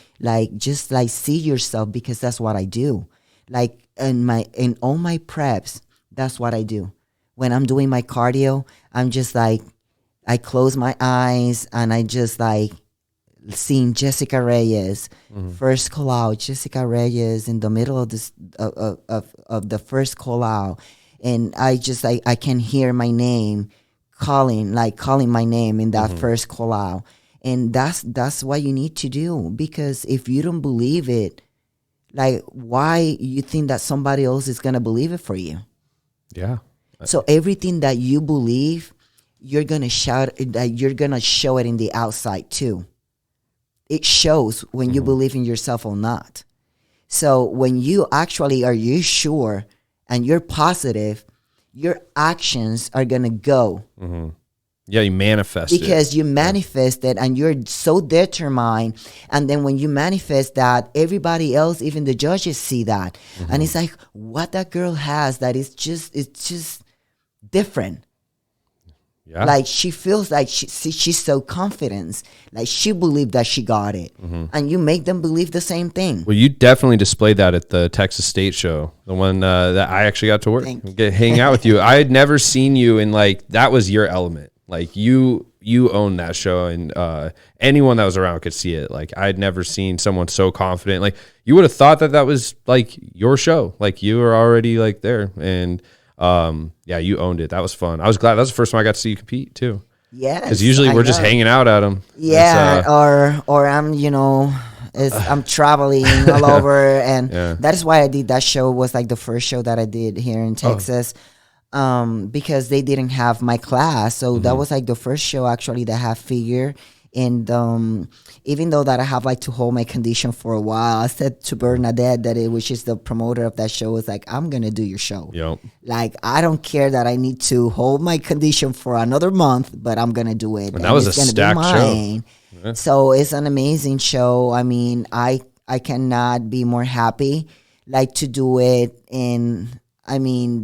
just see yourself, because that's what I do. Like in all my preps, that's what I do. When I'm doing my cardio, I'm just like, I close my eyes and I just like seeing Jessica Reyes, first call out, Jessica Reyes in the middle of this of the first call out, and I just I can hear my name calling my name in that first call out. And that's what you need to do, because if you don't believe it, like why you think that somebody else is gonna believe it for you? Yeah. So everything that you believe, you're gonna shout that you're gonna show it in the outside too. It shows when you believe in yourself or not. So when you actually are you sure and you're positive, your actions are gonna go. Yeah, you manifest it. Because you manifest it and you're so determined. And then when you manifest that, everybody else, even the judges, see that. And it's like, what that girl has that it's just different. Yeah. Like she feels like she's so confident. Like she believed that she got it. And you make them believe the same thing. Well, you definitely displayed that at the Texas State show, the one that I actually got to hang out with you. I had never seen you in like, that was your element. Like you owned that show, and anyone that was around could see it. Like I had never seen someone so confident. Like you would have thought that was like your show. Like you were already like there, and yeah, you owned it. That was fun. I was glad. That was the first time I got to see you compete too. Yes, because usually we're just hanging out at them. Yeah, or I'm I'm traveling all over, and that is why I did that show. Was like the first show that I did here in Texas. Because they didn't have my class, so that was like the first show actually that had figure. And even though that I have like to hold my condition for a while, I said to Bernadette, which is the promoter of that show, was like, I'm gonna do your show. Yep. Like I don't care that I need to hold my condition for another month, but I'm gonna do it. And that was a stacked show. Yeah. So it's an amazing show. I mean, I cannot be more happy like to do it. And I mean,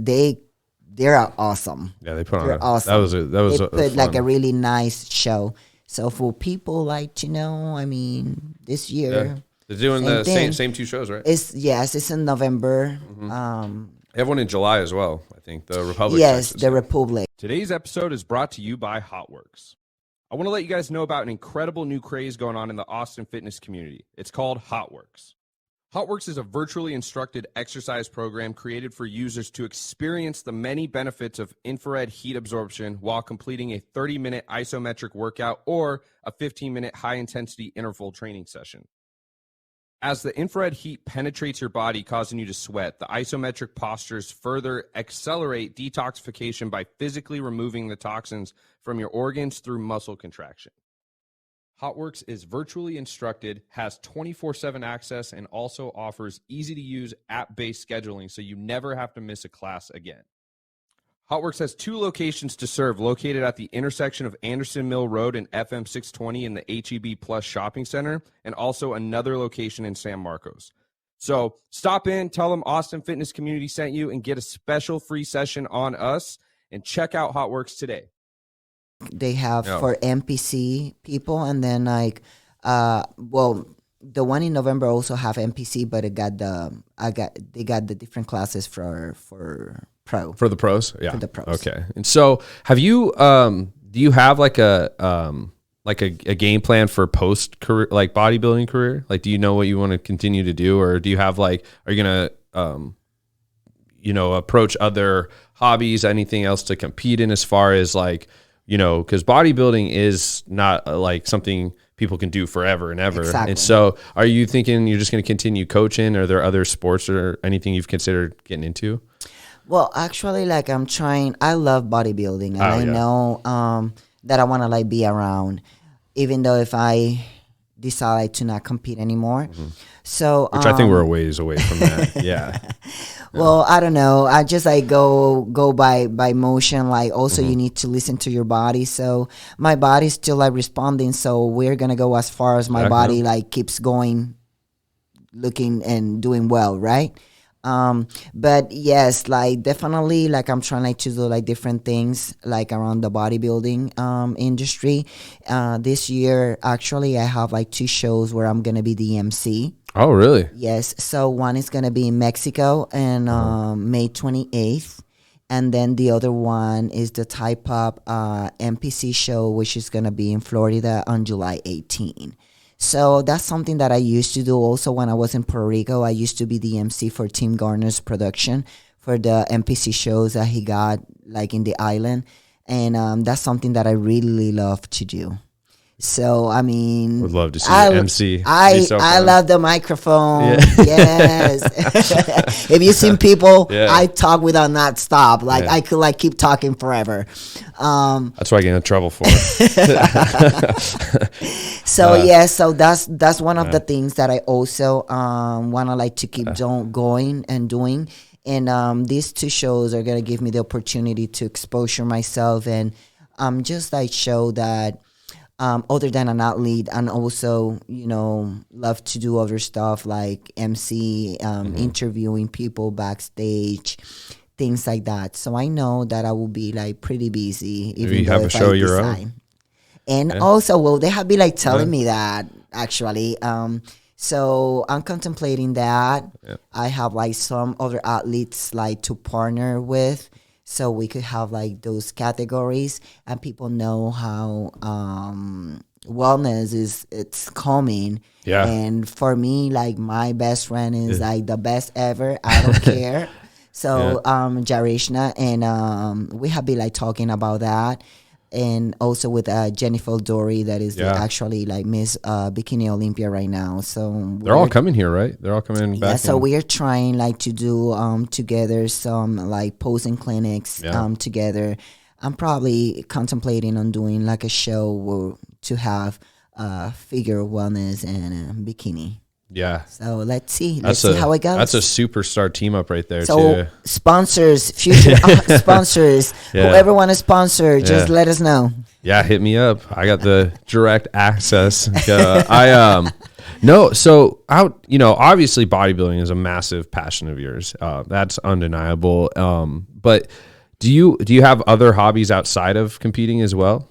they're awesome. Yeah, they put on. Awesome. That was they put like a really nice show. So for people like to know, I mean, this year they're doing the same two shows, right? It's in November. They have one in July as well. I think the Republic. Yes, the Republic. Today's episode is brought to you by Hotworx. I want to let you guys know about an incredible new craze going on in the Austin fitness community. It's called Hotworx. Hotworx is a virtually instructed exercise program created for users to experience the many benefits of infrared heat absorption while completing a 30-minute isometric workout or a 15-minute high-intensity interval training session. As the infrared heat penetrates your body, causing you to sweat, the isometric postures further accelerate detoxification by physically removing the toxins from your organs through muscle contraction. Hotworx is virtually instructed, has 24/7 access, and also offers easy-to-use app-based scheduling so you never have to miss a class again. Hotworx has 2 locations to serve, located at the intersection of Anderson Mill Road and FM 620 in the HEB Plus Shopping Center, and also another location in San Marcos. So stop in, tell them Austin Fitness Community sent you, and get a special free session on us, and check out Hotworx today. They have for NPC people, and then like the one in November also have NPC, but they got the different classes for pro. For the pros? Yeah. For the pros. Okay. And so have you do you have like a game plan for post career, like bodybuilding career? Like do you know what you want to continue to do, or do you have like, are you gonna approach other hobbies, anything else to compete in, as far as like, because bodybuilding is not like something people can do forever and ever. Exactly. And so are you thinking you're just going to continue coaching? Are there other sports or anything you've considered getting into? Well, actually, like I love bodybuilding, and I know that I want to like be around, even though if I decide to not compete anymore. So, which I think we're a ways away from that. Yeah. Well, I don't know. I just like go by motion. Like also you need to listen to your body. So my body's still like responding. So we're going to go as far as my body like keeps going, looking and doing well. Right. But yes, like definitely like I'm trying like to do like different things like around the bodybuilding industry. This year, actually, I have like 2 shows where I'm going to be the MC. Oh, really? Yes. So one is going to be in Mexico and May 28th. And then the other one is the Type Up MPC show, which is going to be in Florida on July 18. So that's something that I used to do also when I was in Puerto Rico. I used to be the MC for Tim Garner's production for the MPC shows that he got like in the island. And that's something that I really love to do. So, I mean, would love to see the MC. I love the microphone. Yeah. Yes. If you've seen people, I talk without not stop. Like I could like keep talking forever. That's what I get in trouble for. So so that's one of the things that I also want to like to keep going and doing. And these 2 shows are gonna give me the opportunity to exposure myself and just like show that. Other than an athlete, and also, love to do other stuff like MC, interviewing people backstage, things like that. So I know that I will be like pretty busy. Maybe you have a show of your own. And also, well, they have been like telling me that actually. So I'm contemplating that. Yeah. I have like some other athletes like to partner with, so we could have like those categories, and people know how wellness it's coming. Yeah. And for me, like my best friend is like the best ever. I don't care. So Jarishna, and we have been like talking about that. And also with Jennifer Dory, that is actually like Miss Bikini Olympia right now. So they're all coming here, right? They're all coming back. Yeah, so we are trying like to do together some like posing clinics together. I'm probably contemplating on doing like a show to have figure wellness and bikini. Yeah. So let's see. Let's see how it goes. That's a superstar team up right there, so too. Sponsors, future sponsors, whoever want to sponsor, just let us know. Yeah, hit me up. I got the direct access. Obviously bodybuilding is a massive passion of yours. That's undeniable. But do you have other hobbies outside of competing as well?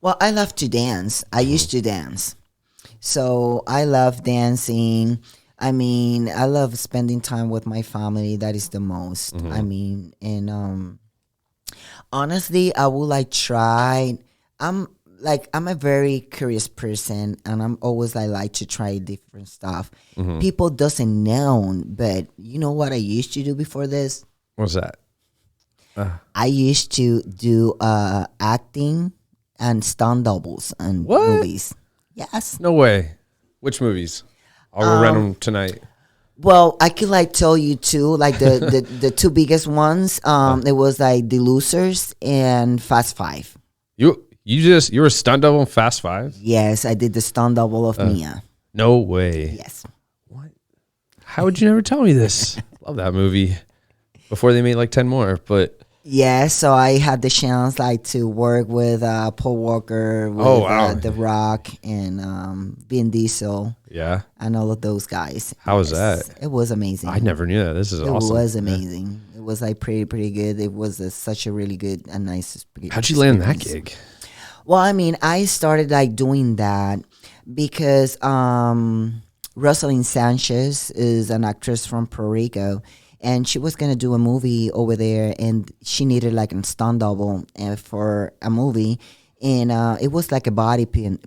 Well, I love to dance. I used to dance. So I love dancing. I mean, I love spending time with my family. That is the most. I mean, and honestly, I would like try. I'm a very curious person, and I'm always like to try different stuff. People doesn't know, but you know what I used to do before this? What's that? I used to do acting and stunt doubles and movies. Yes. No way. Which movies? I'll go rent them tonight. Well, I could like tell you too, like the two biggest ones. It was like The Losers and Fast Five. You were a stunt double in Fast Five? Yes, I did the stunt double of Mia. No way. Yes. What? How would you never tell me this? Love that movie. Before they made like 10 more, but yeah, so I had the chance like to work with Paul Walker, with The Rock, and Vin Diesel. Yeah. And all of those guys. How was that? It was amazing. I never knew that. This is awesome. It was amazing. It was like pretty good. It was such a really good and nice experience. How'd you land that gig? Well, I mean, I started like doing that because Rosalind Sanchez is an actress from Puerto Rico. And she was going to do a movie over there, and she needed like a stunt double for a movie. And it was like a body painting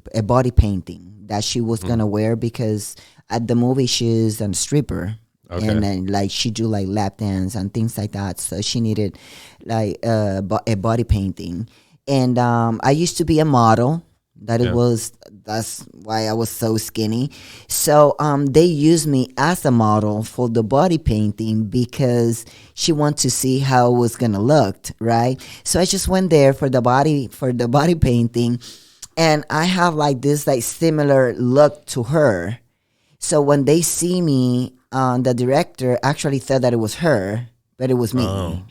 that she was going to wear, because at the movie she's a stripper. Okay. And then like she do like lap dance and things like that. So she needed like a body painting. And I used to be a model. That's why I was so skinny. So they used me as a model for the body painting because she wanted to see how it was gonna look, right? So I just went there for the body painting, and I have like this like similar look to her. So when they see me, the director actually thought that it was her, but it was me. Oh.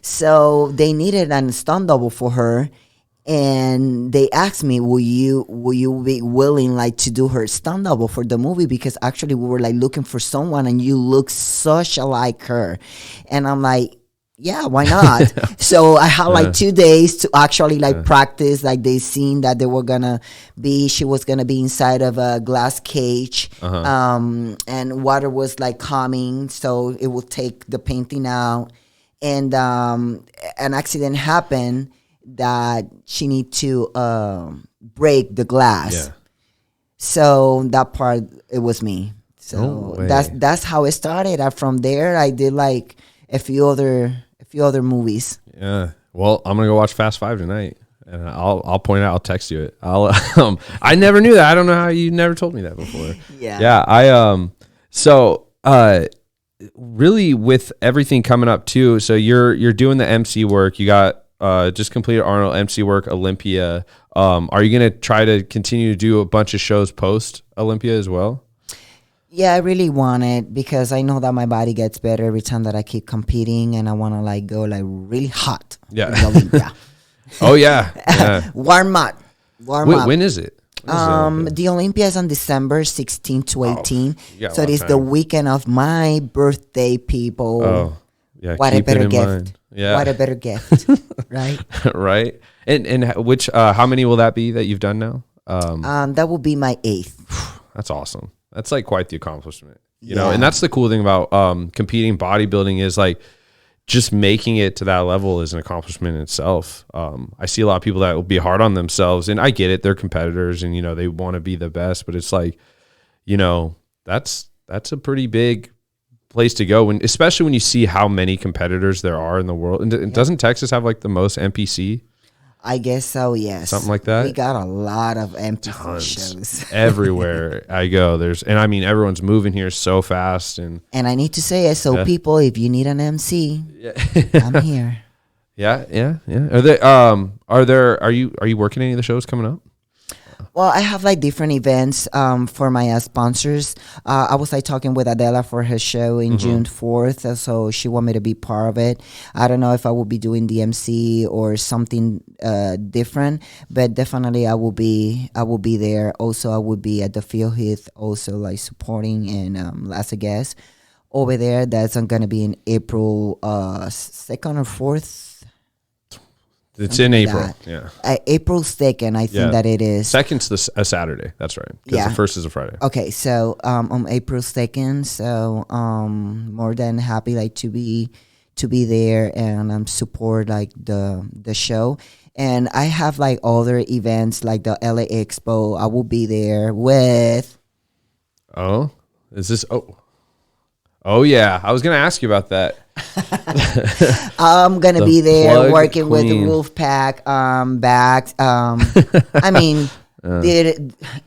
So they needed a stunt double for her. And they asked me, will you be willing like to do her stunt double for the movie? Because actually we were like looking for someone, and you look such like her. And I'm like, yeah, why not? So I had like 2 days to actually like practice. Like they seen that she was gonna be inside of a glass cage, and water was like coming, so it would take the painting out. And an accident happened that she need to break the glass. Yeah. So that part, it was me. So that's how it started. From there, I did like a few other movies. Yeah. Well, I'm gonna go watch Fast Five tonight, and I'll point out. I'll text you it. I never knew that. I don't know how you never told me that before. Yeah. Yeah. So really with everything coming up too. So you're doing the MC work. You got just completed Arnold, MC work, Olympia. Are you going to try to continue to do a bunch of shows post Olympia as well? Yeah, I really want it, because I know that my body gets better every time that I keep competing, and I want to like go like really hot. Yeah. Olympia. Oh yeah. Warm up. When is it? The Olympia is on December 16 to 18. So it is the weekend of my birthday, people. Oh. Yeah, What a keep it better in gift. mind. Yeah. What a better gift, right? Right. And which how many will that be that you've done now? That will be my 8th. That's awesome. That's like quite the accomplishment. You know, Yeah. and that's the cool thing about competing bodybuilding is like just making it to that level is an accomplishment in itself. I see a lot of people that will be hard on themselves, and I get it. They're competitors and, you know, they want to be the best, but it's like, you know, that's a pretty big place to go, when especially when you see how many competitors there are in the world. And doesn't Texas have like the most NPC? I guess so, yes. Something like that? We got a lot of empty shows. Everywhere I go, and I mean, everyone's moving here so fast. And I need to say it, so people, if you need an MC, I'm here. Yeah. Are you working any of the shows coming up? Well, I have like different events for my sponsors. I was like talking with Adela for her show in June 4th, so she wanted me to be part of it. I don't know if I will be doing DMC or something different, but definitely I will be there. Also, I will be at the Field Heath, also like supporting and as a guest over there. That's going to be in April 2nd or 4th. It's in April. Yeah. April 2nd, I think that it is. 2nd's a Saturday. That's right. Because the 1st is a Friday. Okay, so on April 2nd, so more than happy like to be there and support like the show. And I have like other events like the LA Expo. I will be there with. Oh, is this? Oh yeah. I was gonna ask you about that. I'm gonna be there working queen. with the Wolfpack back. I mean,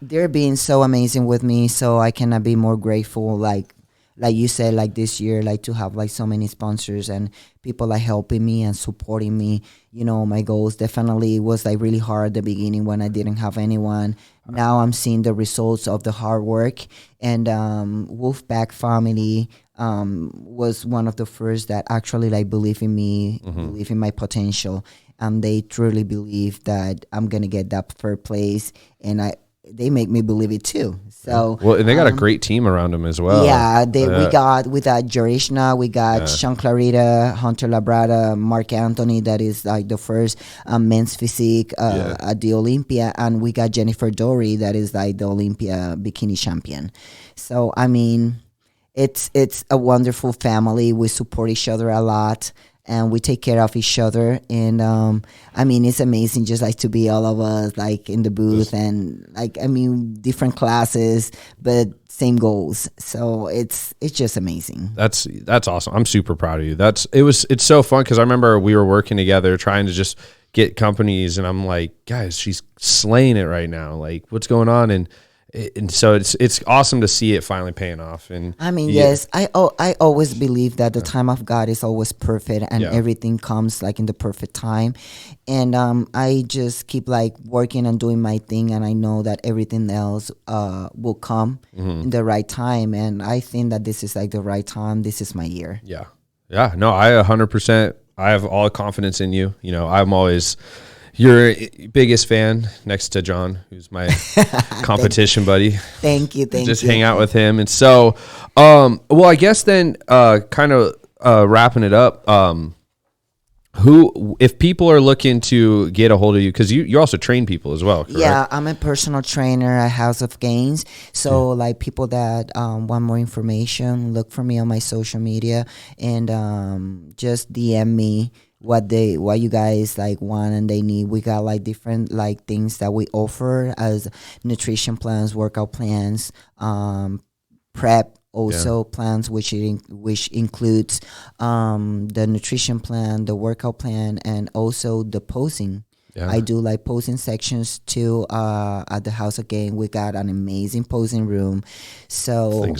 they're being so amazing with me, so I cannot be more grateful. Like you said, like this year, like to have like so many sponsors and people like helping me and supporting me. You know, my goals definitely was like really hard at the beginning when I didn't have anyone. Now I'm seeing the results of the hard work, and Wolfpack family was one of the first that actually like believe in me, believe in my potential, and they truly believe that I'm gonna get that first place, and they make me believe it too. So well, and they got a great team around them as well. Yeah, we got Jorishna, we got Sean Clarita, Hunter Labrada, Mark Anthony, that is like the first men's physique at the Olympia, and we got Jennifer Dory, that is like the Olympia bikini champion. So I mean, it's a wonderful family. We support each other a lot, and we take care of each other. And I mean, it's amazing just like to be all of us like in the booth, and like, I mean, different classes, but same goals. So it's just amazing. That's awesome. I'm super proud of you. It's so fun because I remember we were working together trying to just get companies, and I'm like, guys, she's slaying it right now. Like, what's going on? And so it's awesome to see it finally paying off. And I mean, yes, I always believe that the time of God is always perfect, and everything comes like in the perfect time. And I just keep like working and doing my thing, and I know that everything else will come in the right time. And I think that this is like the right time. This is my year. Yeah. No, I 100%. I have all confidence in you. You know, I'm always your biggest fan next to John, who's my competition buddy. Thank you. Just hang out with him. And so, well, I guess then kind of wrapping it up, if people are looking to get a hold of you, because you also train people as well, correct? Yeah, I'm a personal trainer at House of Gains. So like people that want more information, look for me on my social media, and just DM me what you guys like want and they need. We got like different like things that we offer as nutrition plans, workout plans, prep also plans, which includes the nutrition plan, the workout plan, and also the posing. I do like posing sections too at the House again. We got an amazing posing room. So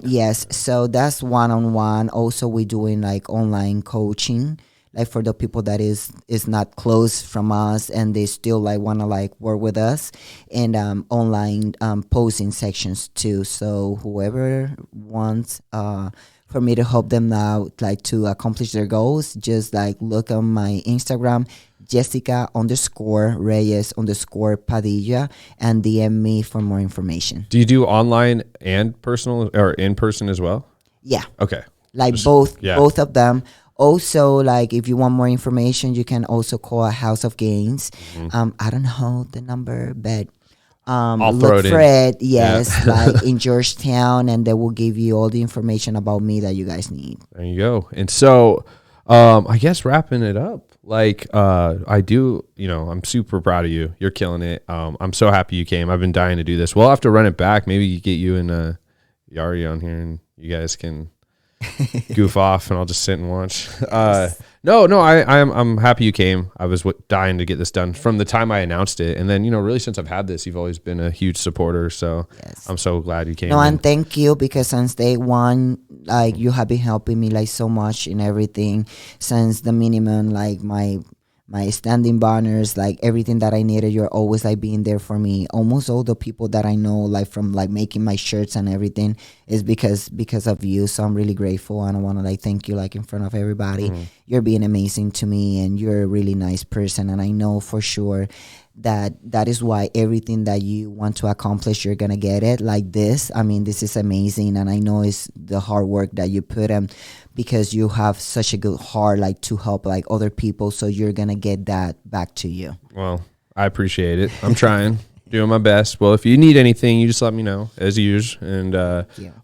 yes, so that's one-on-one. Also we doing like online coaching, like for the people that is not close from us and they still like want to like work with us, and online posing sections too. So whoever wants for me to help them out like to accomplish their goals, just like look on my Instagram, Jessica_Reyes_Padilla, and DM me for more information. Do you do online and personal or in person as well? Yeah. Okay. like both of them. Also, like if you want more information, you can also call a House of Gains. I don't know the number, but look for it. Yes, like in Georgetown, and they will give you all the information about me that you guys need. There you go. And so, I guess wrapping it up, like I do, I'm super proud of you. You're killing it. I'm so happy you came. I've been dying to do this. We'll have to run it back. Maybe get you and Yari on here, and you guys can goof off, and I'll just sit and watch. I'm happy you came. I was dying to get this done from the time I announced it, and then really since I've had this, you've always been a huge supporter. So I'm so glad you came. No, and thank you, because since day one, like you have been helping me like so much in everything since the minimum, like my standing banners, like everything that I needed, you're always like being there for me. Almost all the people that I know, like from like making my shirts and everything, is because of you. So I'm really grateful, and I want to like thank you like in front of everybody. You're being amazing to me, and you're a really nice person, and I know for sure that is why everything that you want to accomplish, you're gonna get it. Like this, I mean, this is amazing, and I know it's the hard work that you put in, because you have such a good heart, like to help like other people, so you're gonna get that back to you. Well, I appreciate it. I'm trying. Doing my best. Well, if you need anything, you just let me know as usual, and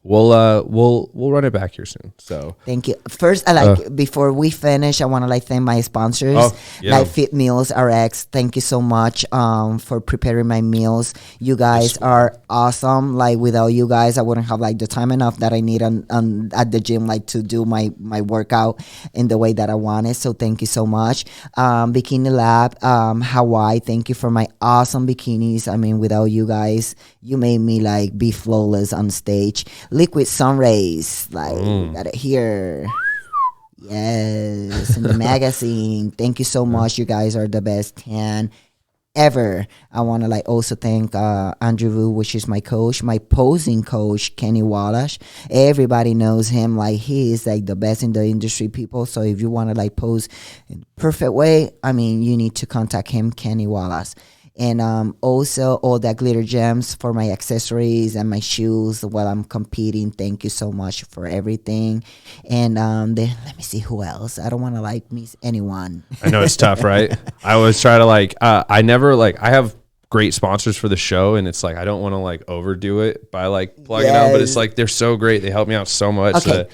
we'll run it back here soon. So thank you. First, before we finish, I want to like thank my sponsors, like Fit Meals RX. Thank you so much for preparing my meals. You guys are awesome. Like without you guys, I wouldn't have like the time enough that I need at the gym, like to do my workout in the way that I want it. So thank you so much. Bikini Lab, Hawaii. Thank you for my awesome bikinis. I mean, without you guys, you made me like be flawless on stage. Liquid Sun Rays, like got it here. Yes, in the magazine. Thank you so much. You guys are the best tan ever. I want to like also thank Andrew Vu, which is my coach, my posing coach, Kenny Wallace. Everybody knows him. Like he is like the best in the industry, people. So if you want to like pose in the perfect way, I mean, you need to contact him, Kenny Wallace. And also all that glitter gems for my accessories and my shoes while I'm competing. Thank you so much for everything. And then let me see who else. I don't want to like miss anyone. I know it's tough, right? I always try to like, I never like, I have great sponsors for the show, and it's like I don't want to like overdo it by like plugging out, but it's like they're so great. They help me out so much. Okay.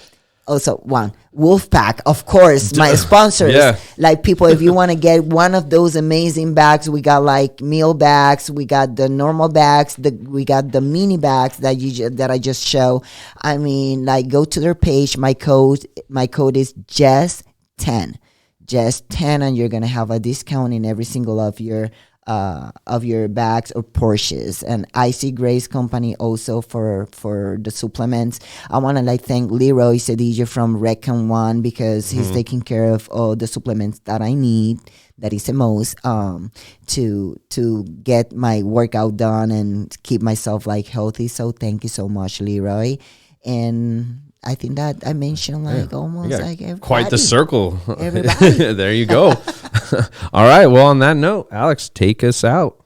Also, one Wolfpack, of course, my sponsors. Like people, if you want to get one of those amazing bags, we got like meal bags, we got the normal bags, we got the mini bags that I just show. I mean, like go to their page. My code is just10, and you're gonna have a discount in every single of your bags or Porsches. And IC Grace Company also for the supplements. I want to like thank Leroy Sedilla from ReGen One, because he's taking care of all the supplements that I need, that is the most, to get my workout done and keep myself like healthy. So thank you so much, Leroy. And I think that I mentioned like almost like everybody. Quite the circle. Everybody. There you go. All right. Well, on that note, Alex, take us out.